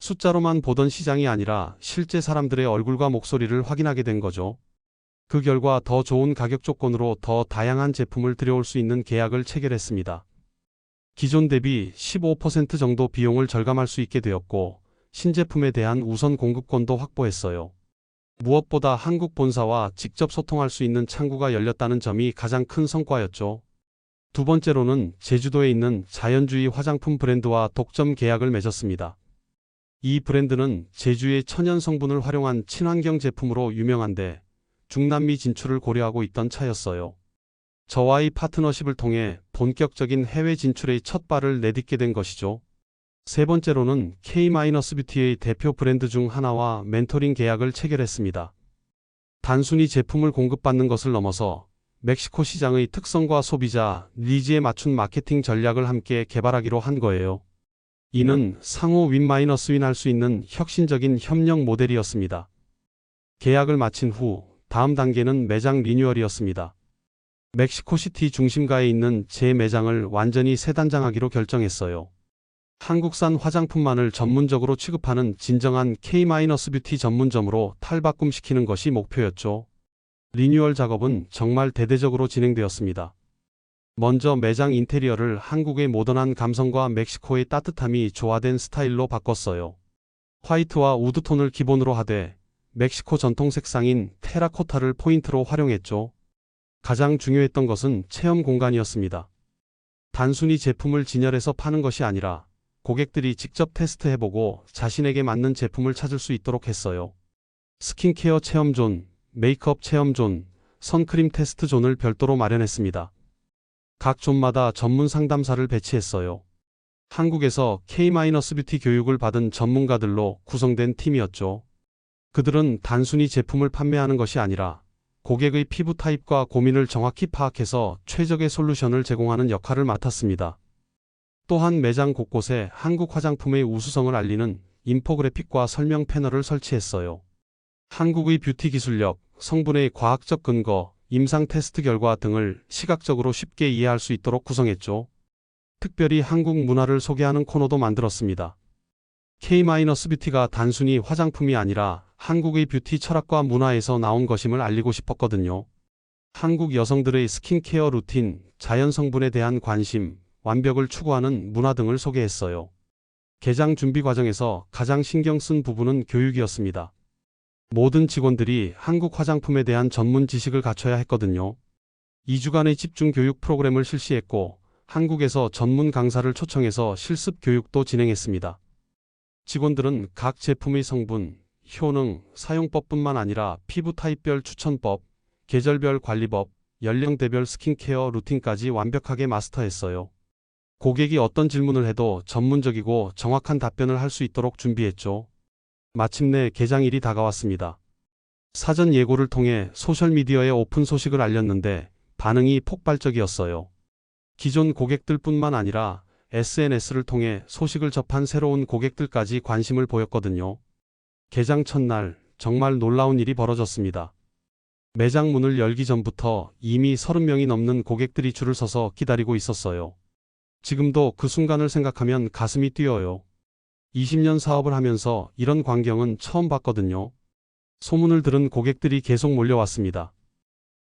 숫자로만 보던 시장이 아니라 실제 사람들의 얼굴과 목소리를 확인하게 된 거죠. 그 결과 더 좋은 가격 조건으로 더 다양한 제품을 들여올 수 있는 계약을 체결했습니다. 기존 대비 15% 정도 비용을 절감할 수 있게 되었고 신제품에 대한 우선 공급권도 확보했어요. 무엇보다 한국 본사와 직접 소통할 수 있는 창구가 열렸다는 점이 가장 큰 성과였죠. 두 번째로는 제주도에 있는 자연주의 화장품 브랜드와 독점 계약을 맺었습니다. 이 브랜드는 제주의 천연 성분을 활용한 친환경 제품으로 유명한데 중남미 진출을 고려하고 있던 차였어요. 저와의 파트너십을 통해 본격적인 해외 진출의 첫 발을 내딛게 된 것이죠. 세 번째로는 K-뷰티의 대표 브랜드 중 하나와 멘토링 계약을 체결했습니다. 단순히 제품을 공급받는 것을 넘어서 멕시코 시장의 특성과 소비자 니즈에 맞춘 마케팅 전략을 함께 개발하기로 한 거예요. 이는 상호 윈-윈 할 수 있는 혁신적인 협력 모델이었습니다. 계약을 마친 후 다음 단계는 매장 리뉴얼이었습니다. 멕시코시티 중심가에 있는 제 매장을 완전히 새 단장하기로 결정했어요. 한국산 화장품만을 전문적으로 취급하는 진정한 K-뷰티 전문점으로 탈바꿈시키는 것이 목표였죠. 리뉴얼 작업은 정말 대대적으로 진행되었습니다. 먼저 매장 인테리어를 한국의 모던한 감성과 멕시코의 따뜻함이 조화된 스타일로 바꿨어요. 화이트와 우드톤을 기본으로 하되 멕시코 전통 색상인 테라코타를 포인트로 활용했죠. 가장 중요했던 것은 체험 공간이었습니다. 단순히 제품을 진열해서 파는 것이 아니라 고객들이 직접 테스트해보고 자신에게 맞는 제품을 찾을 수 있도록 했어요. 스킨케어 체험존, 메이크업 체험존, 선크림 테스트 존을 별도로 마련했습니다. 각 존마다 전문 상담사를 배치했어요. 한국에서 K-뷰티 교육을 받은 전문가들로 구성된 팀이었죠. 그들은 단순히 제품을 판매하는 것이 아니라 고객의 피부 타입과 고민을 정확히 파악해서 최적의 솔루션을 제공하는 역할을 맡았습니다. 또한 매장 곳곳에 한국 화장품의 우수성을 알리는 인포그래픽과 설명 패널을 설치했어요. 한국의 뷰티 기술력, 성분의 과학적 근거, 임상 테스트 결과 등을 시각적으로 쉽게 이해할 수 있도록 구성했죠. 특별히 한국 문화를 소개하는 코너도 만들었습니다. K-뷰티가 단순히 화장품이 아니라 한국의 뷰티 철학과 문화에서 나온 것임을 알리고 싶었거든요. 한국 여성들의 스킨케어 루틴, 자연 성분에 대한 관심, 완벽을 추구하는 문화 등을 소개했어요. 개장 준비 과정에서 가장 신경 쓴 부분은 교육이었습니다. 모든 직원들이 한국 화장품에 대한 전문 지식을 갖춰야 했거든요. 2주간의 집중 교육 프로그램을 실시했고 한국에서 전문 강사를 초청해서 실습 교육도 진행했습니다. 직원들은 각 제품의 성분, 효능, 사용법뿐만 아니라 피부 타입별 추천법, 계절별 관리법, 연령대별 스킨케어 루틴까지 완벽하게 마스터했어요. 고객이 어떤 질문을 해도 전문적이고 정확한 답변을 할 수 있도록 준비했죠. 마침내 개장일이 다가왔습니다. 사전 예고를 통해 소셜미디어에 오픈 소식을 알렸는데 반응이 폭발적이었어요. 기존 고객들뿐만 아니라 SNS를 통해 소식을 접한 새로운 고객들까지 관심을 보였거든요. 개장 첫날 정말 놀라운 일이 벌어졌습니다. 매장 문을 열기 전부터 이미 30명이 넘는 고객들이 줄을 서서 기다리고 있었어요. 지금도 그 순간을 생각하면 가슴이 뛰어요. 20년 사업을 하면서 이런 광경은 처음 봤거든요. 소문을 들은 고객들이 계속 몰려왔습니다.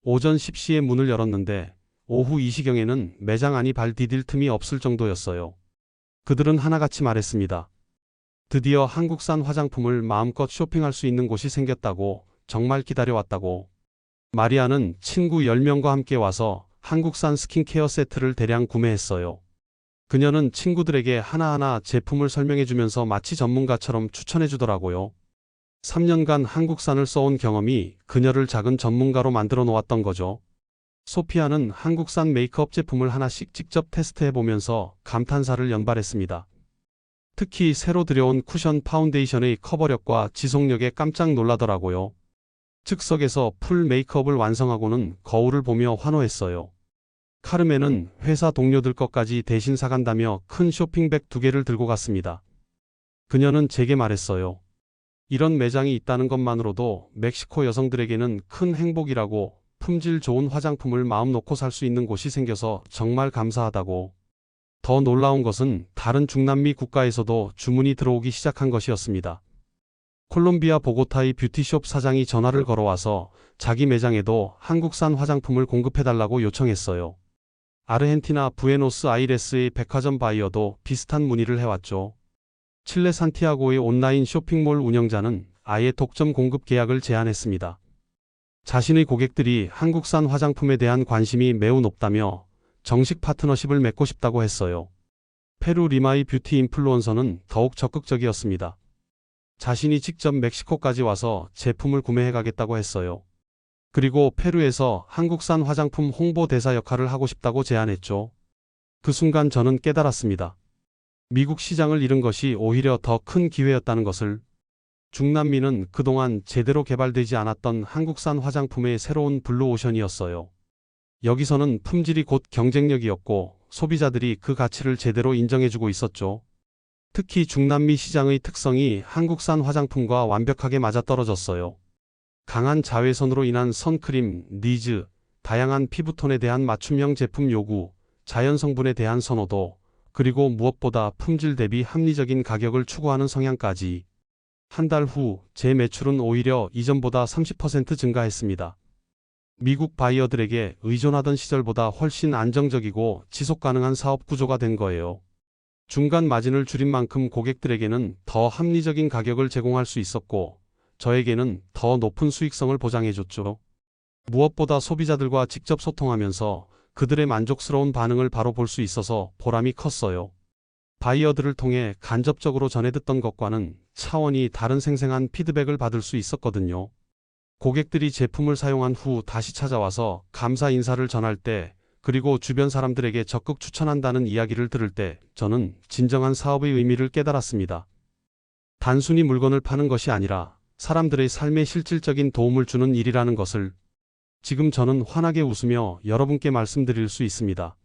오전 10시에 문을 열었는데 오후 2시경에는 매장 안이 발 디딜 틈이 없을 정도였어요. 그들은 하나같이 말했습니다. 드디어 한국산 화장품을 마음껏 쇼핑할 수 있는 곳이 생겼다고, 정말 기다려왔다고. 마리아는 친구 10명과 함께 와서 한국산 스킨케어 세트를 대량 구매했어요. 그녀는 친구들에게 하나하나 제품을 설명해주면서 마치 전문가처럼 추천해주더라고요. 3년간 한국산을 써온 경험이 그녀를 작은 전문가로 만들어 놓았던 거죠. 소피아는 한국산 메이크업 제품을 하나씩 직접 테스트해보면서 감탄사를 연발했습니다. 특히 새로 들여온 쿠션 파운데이션의 커버력과 지속력에 깜짝 놀라더라고요. 즉석에서 풀 메이크업을 완성하고는 거울을 보며 환호했어요. 카르멘은 회사 동료들 것까지 대신 사간다며 큰 쇼핑백 2개를 들고 갔습니다. 그녀는 제게 말했어요. 이런 매장이 있다는 것만으로도 멕시코 여성들에게는 큰 행복이라고, 품질 좋은 화장품을 마음 놓고 살 수 있는 곳이 생겨서 정말 감사하다고. 더 놀라운 것은 다른 중남미 국가에서도 주문이 들어오기 시작한 것이었습니다. 콜롬비아 보고타의 뷰티숍 사장이 전화를 걸어와서 자기 매장에도 한국산 화장품을 공급해달라고 요청했어요. 아르헨티나 부에노스아이레스의 백화점 바이어도 비슷한 문의를 해왔죠. 칠레 산티아고의 온라인 쇼핑몰 운영자는 아예 독점 공급 계약을 제안했습니다. 자신의 고객들이 한국산 화장품에 대한 관심이 매우 높다며 정식 파트너십을 맺고 싶다고 했어요. 페루 리마의 뷰티 인플루언서는 더욱 적극적이었습니다. 자신이 직접 멕시코까지 와서 제품을 구매해 가겠다고 했어요. 그리고 페루에서 한국산 화장품 홍보대사 역할을 하고 싶다고 제안했죠. 그 순간 저는 깨달았습니다. 미국 시장을 잃은 것이 오히려 더 큰 기회였다는 것을. 중남미는 그동안 제대로 개발되지 않았던 한국산 화장품의 새로운 블루오션이었어요. 여기서는 품질이 곧 경쟁력이었고 소비자들이 그 가치를 제대로 인정해주고 있었죠. 특히 중남미 시장의 특성이 한국산 화장품과 완벽하게 맞아떨어졌어요. 강한 자외선으로 인한 선크림, 니즈, 다양한 피부톤에 대한 맞춤형 제품 요구, 자연 성분에 대한 선호도, 그리고 무엇보다 품질 대비 합리적인 가격을 추구하는 성향까지. 한 달 후 제 매출은 오히려 이전보다 30% 증가했습니다. 미국 바이어들에게 의존하던 시절보다 훨씬 안정적이고 지속 가능한 사업 구조가 된 거예요. 중간 마진을 줄인 만큼 고객들에게는 더 합리적인 가격을 제공할 수 있었고 저에게는 더 높은 수익성을 보장해줬죠. 무엇보다 소비자들과 직접 소통하면서 그들의 만족스러운 반응을 바로 볼 수 있어서 보람이 컸어요. 바이어들을 통해 간접적으로 전해 듣던 것과는 차원이 다른 생생한 피드백을 받을 수 있었거든요. 고객들이 제품을 사용한 후 다시 찾아와서 감사 인사를 전할 때, 그리고 주변 사람들에게 적극 추천한다는 이야기를 들을 때 저는 진정한 사업의 의미를 깨달았습니다. 단순히 물건을 파는 것이 아니라 사람들의 삶에 실질적인 도움을 주는 일이라는 것을. 지금 저는 환하게 웃으며 여러분께 말씀드릴 수 있습니다.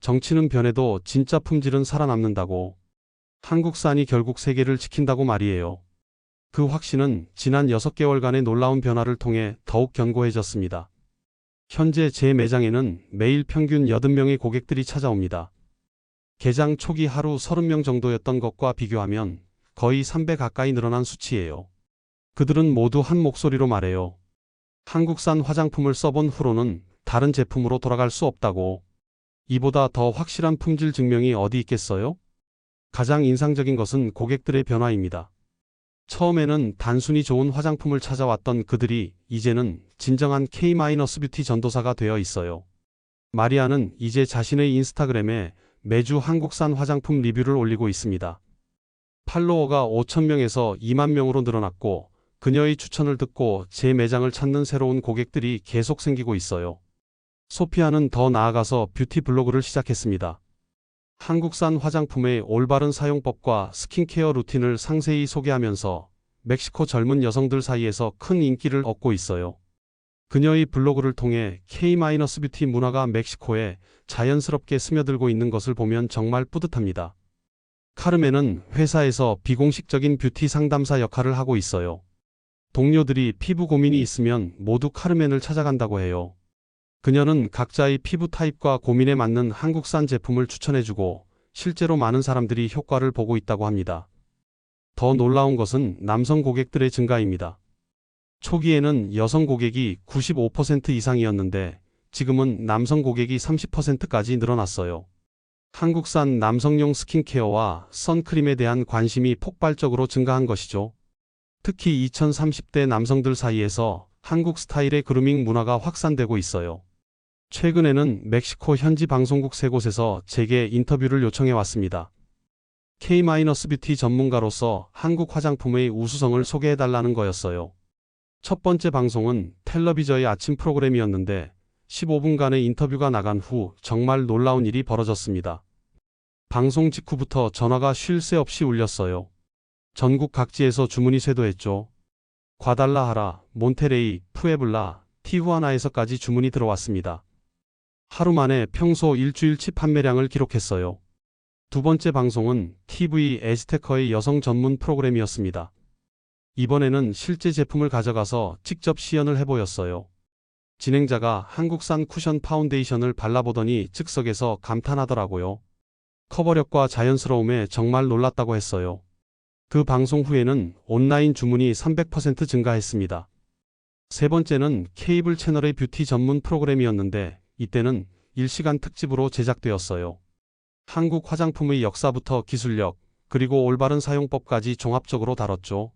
정치는 변해도 진짜 품질은 살아남는다고. 한국산이 결국 세계를 지킨다고 말이에요. 그 확신은 지난 6개월간의 놀라운 변화를 통해 더욱 견고해졌습니다. 현재 제 매장에는 매일 평균 80명의 고객들이 찾아옵니다. 개장 초기 하루 30명 정도였던 것과 비교하면 거의 3배 가까이 늘어난 수치예요. 그들은 모두 한 목소리로 말해요. 한국산 화장품을 써본 후로는 다른 제품으로 돌아갈 수 없다고. 이보다 더 확실한 품질 증명이 어디 있겠어요? 가장 인상적인 것은 고객들의 변화입니다. 처음에는 단순히 좋은 화장품을 찾아왔던 그들이 이제는 진정한 K-뷰티 전도사가 되어 있어요. 마리아는 이제 자신의 인스타그램에 매주 한국산 화장품 리뷰를 올리고 있습니다. 팔로워가 5,000명에서 2만 명으로 늘어났고 그녀의 추천을 듣고 제 매장을 찾는 새로운 고객들이 계속 생기고 있어요. 소피아는 더 나아가서 뷰티 블로그를 시작했습니다. 한국산 화장품의 올바른 사용법과 스킨케어 루틴을 상세히 소개하면서 멕시코 젊은 여성들 사이에서 큰 인기를 얻고 있어요. 그녀의 블로그를 통해 K-뷰티 문화가 멕시코에 자연스럽게 스며들고 있는 것을 보면 정말 뿌듯합니다. 카르멘은 회사에서 비공식적인 뷰티 상담사 역할을 하고 있어요. 동료들이 피부 고민이 있으면 모두 카르멘을 찾아간다고 해요. 그녀는 각자의 피부 타입과 고민에 맞는 한국산 제품을 추천해주고 실제로 많은 사람들이 효과를 보고 있다고 합니다. 더 놀라운 것은 남성 고객들의 증가입니다. 초기에는 여성 고객이 95% 이상이었는데 지금은 남성 고객이 30%까지 늘어났어요. 한국산 남성용 스킨케어와 선크림에 대한 관심이 폭발적으로 증가한 것이죠. 특히 2030대 남성들 사이에서 한국 스타일의 그루밍 문화가 확산되고 있어요. 최근에는 멕시코 현지 방송국 3곳에서 제게 인터뷰를 요청해 왔습니다. K-뷰티 전문가로서 한국 화장품의 우수성을 소개해달라는 거였어요. 첫 번째 방송은 텔레비전의 아침 프로그램이었는데 15분간의 인터뷰가 나간 후 정말 놀라운 일이 벌어졌습니다. 방송 직후부터 전화가 쉴 새 없이 울렸어요. 전국 각지에서 주문이 쇄도했죠. 과달라하라, 몬테레이, 푸에블라, 티후아나에서까지 주문이 들어왔습니다. 하루 만에 평소 일주일치 판매량을 기록했어요. 두 번째 방송은 TV 에스테커의 여성 전문 프로그램이었습니다. 이번에는 실제 제품을 가져가서 직접 시연을 해보였어요. 진행자가 한국산 쿠션 파운데이션을 발라보더니 즉석에서 감탄하더라고요. 커버력과 자연스러움에 정말 놀랐다고 했어요. 그 방송 후에는 온라인 주문이 300% 증가했습니다. 세 번째는 케이블 채널의 뷰티 전문 프로그램이었는데 이때는 일시간 특집으로 제작되었어요. 한국 화장품의 역사부터 기술력, 그리고 올바른 사용법까지 종합적으로 다뤘죠.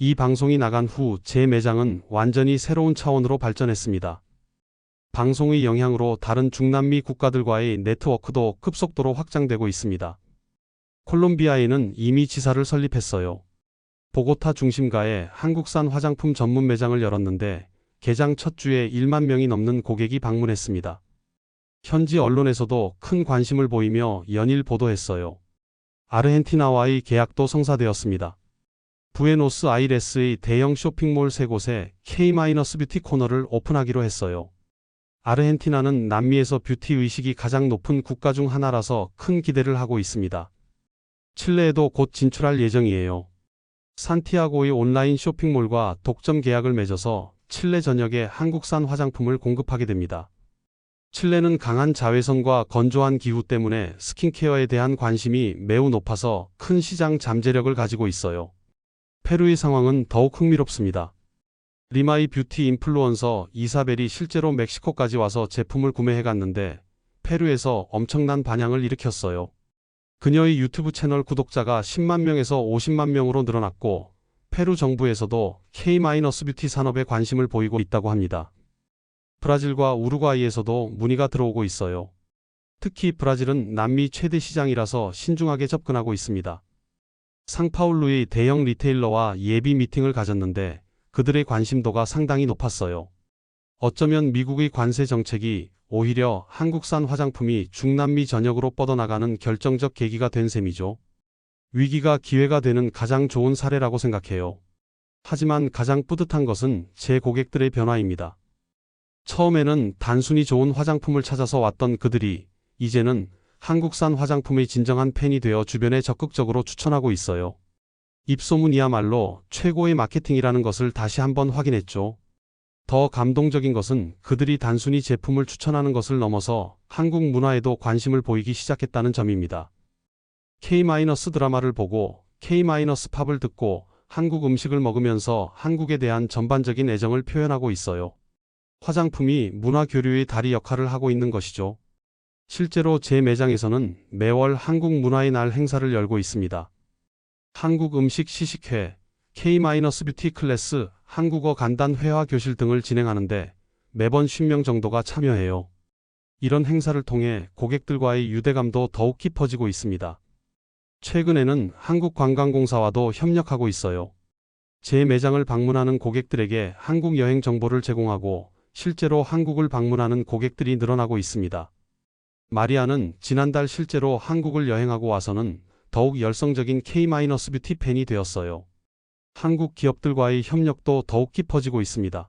이 방송이 나간 후 제 매장은 완전히 새로운 차원으로 발전했습니다. 방송의 영향으로 다른 중남미 국가들과의 네트워크도 급속도로 확장되고 있습니다. 콜롬비아에는 이미 지사를 설립했어요. 보고타 중심가에 한국산 화장품 전문 매장을 열었는데 개장 첫 주에 1만 명이 넘는 고객이 방문했습니다. 현지 언론에서도 큰 관심을 보이며 연일 보도했어요. 아르헨티나와의 계약도 성사되었습니다. 부에노스아이레스의 대형 쇼핑몰 3곳에 K-뷰티 코너를 오픈하기로 했어요. 아르헨티나는 남미에서 뷰티 의식이 가장 높은 국가 중 하나라서 큰 기대를 하고 있습니다. 칠레에도 곧 진출할 예정이에요. 산티아고의 온라인 쇼핑몰과 독점 계약을 맺어서 칠레 전역에 한국산 화장품을 공급하게 됩니다. 칠레는 강한 자외선과 건조한 기후 때문에 스킨케어에 대한 관심이 매우 높아서 큰 시장 잠재력을 가지고 있어요. 페루의 상황은 더욱 흥미롭습니다. 리마의 뷰티 인플루언서 이사벨이 실제로 멕시코까지 와서 제품을 구매해 갔는데 페루에서 엄청난 반향을 일으켰어요. 그녀의 유튜브 채널 구독자가 10만 명에서 50만 명으로 늘어났고 페루 정부에서도 K-뷰티 산업에 관심을 보이고 있다고 합니다. 브라질과 우루과이에서도 문의가 들어오고 있어요. 특히 브라질은 남미 최대 시장이라서 신중하게 접근하고 있습니다. 상파울루의 대형 리테일러와 예비 미팅을 가졌는데 그들의 관심도가 상당히 높았어요. 어쩌면 미국의 관세 정책이 오히려 한국산 화장품이 중남미 전역으로 뻗어나가는 결정적 계기가 된 셈이죠. 위기가 기회가 되는 가장 좋은 사례라고 생각해요. 하지만 가장 뿌듯한 것은 제 고객들의 변화입니다. 처음에는 단순히 좋은 화장품을 찾아서 왔던 그들이 이제는 한국산 화장품의 진정한 팬이 되어 주변에 적극적으로 추천하고 있어요. 입소문이야말로 최고의 마케팅이라는 것을 다시 한번 확인했죠. 더 감동적인 것은 그들이 단순히 제품을 추천하는 것을 넘어서 한국 문화에도 관심을 보이기 시작했다는 점입니다. K-드라마를 보고 K-팝을 듣고 한국 음식을 먹으면서 한국에 대한 전반적인 애정을 표현하고 있어요. 화장품이 문화 교류의 다리 역할을 하고 있는 것이죠. 실제로 제 매장에서는 매월 한국 문화의 날 행사를 열고 있습니다. 한국 음식 시식회, K-뷰티 클래스, 한국어 간단 회화 교실 등을 진행하는데 매번 10명 정도가 참여해요. 이런 행사를 통해 고객들과의 유대감도 더욱 깊어지고 있습니다. 최근에는 한국관광공사와도 협력하고 있어요. 제 매장을 방문하는 고객들에게 한국 여행 정보를 제공하고 실제로 한국을 방문하는 고객들이 늘어나고 있습니다. 마리아는 지난달 실제로 한국을 여행하고 와서는 더욱 열성적인 K-뷰티 팬이 되었어요. 한국 기업들과의 협력도 더욱 깊어지고 있습니다.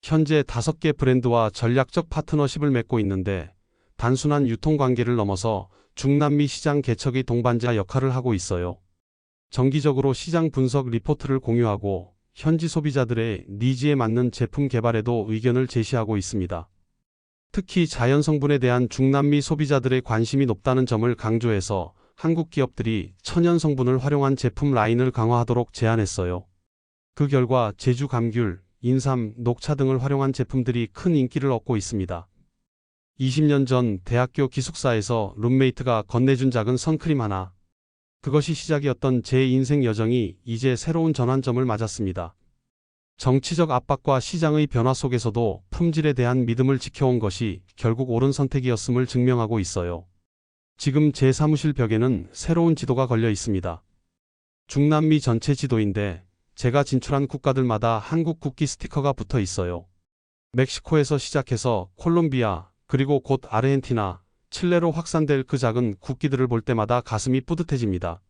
현재 5개 브랜드와 전략적 파트너십을 맺고 있는데 단순한 유통관계를 넘어서 중남미 시장 개척의 동반자 역할을 하고 있어요. 정기적으로 시장 분석 리포트를 공유하고 현지 소비자들의 니즈에 맞는 제품 개발에도 의견을 제시하고 있습니다. 특히 자연 성분에 대한 중남미 소비자들의 관심이 높다는 점을 강조해서 한국 기업들이 천연 성분을 활용한 제품 라인을 강화하도록 제안했어요. 그 결과 제주 감귤, 인삼, 녹차 등을 활용한 제품들이 큰 인기를 얻고 있습니다. 20년 전 대학교 기숙사에서 룸메이트가 건네준 작은 선크림 하나. 그것이 시작이었던 제 인생 여정이 이제 새로운 전환점을 맞았습니다. 정치적 압박과 시장의 변화 속에서도 품질에 대한 믿음을 지켜온 것이 결국 옳은 선택이었음을 증명하고 있어요. 지금 제 사무실 벽에는 새로운 지도가 걸려 있습니다. 중남미 전체 지도인데 제가 진출한 국가들마다 한국 국기 스티커가 붙어 있어요. 멕시코에서 시작해서 콜롬비아, 그리고 곧 아르헨티나, 칠레로 확산될 그 작은 국기들을 볼 때마다 가슴이 뿌듯해집니다.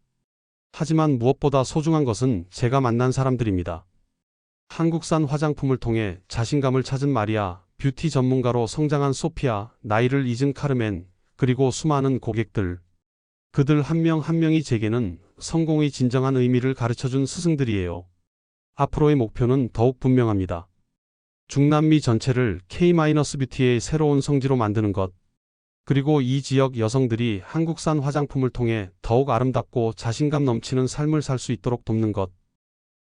하지만 무엇보다 소중한 것은 제가 만난 사람들입니다. 한국산 화장품을 통해 자신감을 찾은 마리아, 뷰티 전문가로 성장한 소피아, 나이를 잊은 카르멘, 그리고 수많은 고객들. 그들 한 명 한 명이 제게는 성공의 진정한 의미를 가르쳐준 스승들이에요. 앞으로의 목표는 더욱 분명합니다. 중남미 전체를 K-뷰티의 새로운 성지로 만드는 것. 그리고 이 지역 여성들이 한국산 화장품을 통해 더욱 아름답고 자신감 넘치는 삶을 살 수 있도록 돕는 것.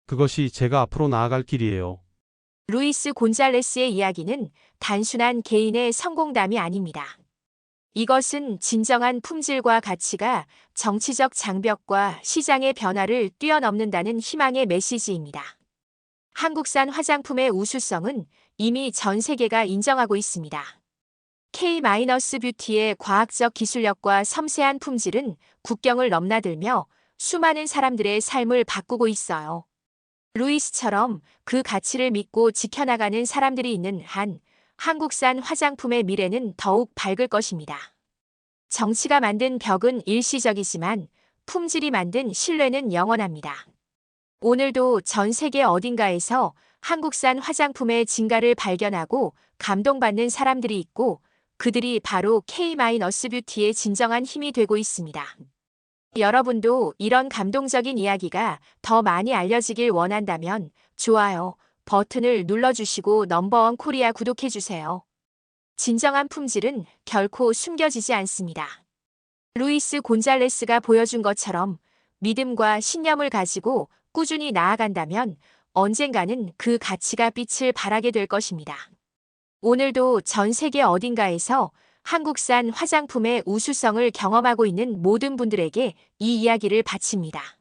그것이 제가 앞으로 나아갈 길이에요. 루이스 곤잘레스의 이야기는 단순한 개인의 성공담이 아닙니다. 이것은 진정한 품질과 가치가 정치적 장벽과 시장의 변화를 뛰어넘는다는 희망의 메시지입니다. 한국산 화장품의 우수성은 이미 전 세계가 인정하고 있습니다. K-뷰티의 과학적 기술력과 섬세한 품질은 국경을 넘나들며 수많은 사람들의 삶을 바꾸고 있어요. 루이스처럼 그 가치를 믿고 지켜나가는 사람들이 있는 한 한국산 화장품의 미래는 더욱 밝을 것입니다. 정치가 만든 벽은 일시적이지만 품질이 만든 신뢰는 영원합니다. 오늘도 전 세계 어딘가에서 한국산 화장품의 진가를 발견하고 감동받는 사람들이 있고 그들이 바로 K-뷰티의 진정한 힘이 되고 있습니다. 여러분도 이런 감동적인 이야기가 더 많이 알려지길 원한다면 좋아요 버튼을 눌러주시고 넘버원 코리아 구독해주세요. 진정한 품질은 결코 숨겨지지 않습니다. 루이스 곤잘레스가 보여준 것처럼 믿음과 신념을 가지고 꾸준히 나아간다면 언젠가는 그 가치가 빛을 발하게 될 것입니다. 오늘도 전 세계 어딘가에서 한국산 화장품의 우수성을 경험하고 있는 모든 분들에게 이 이야기를 바칩니다.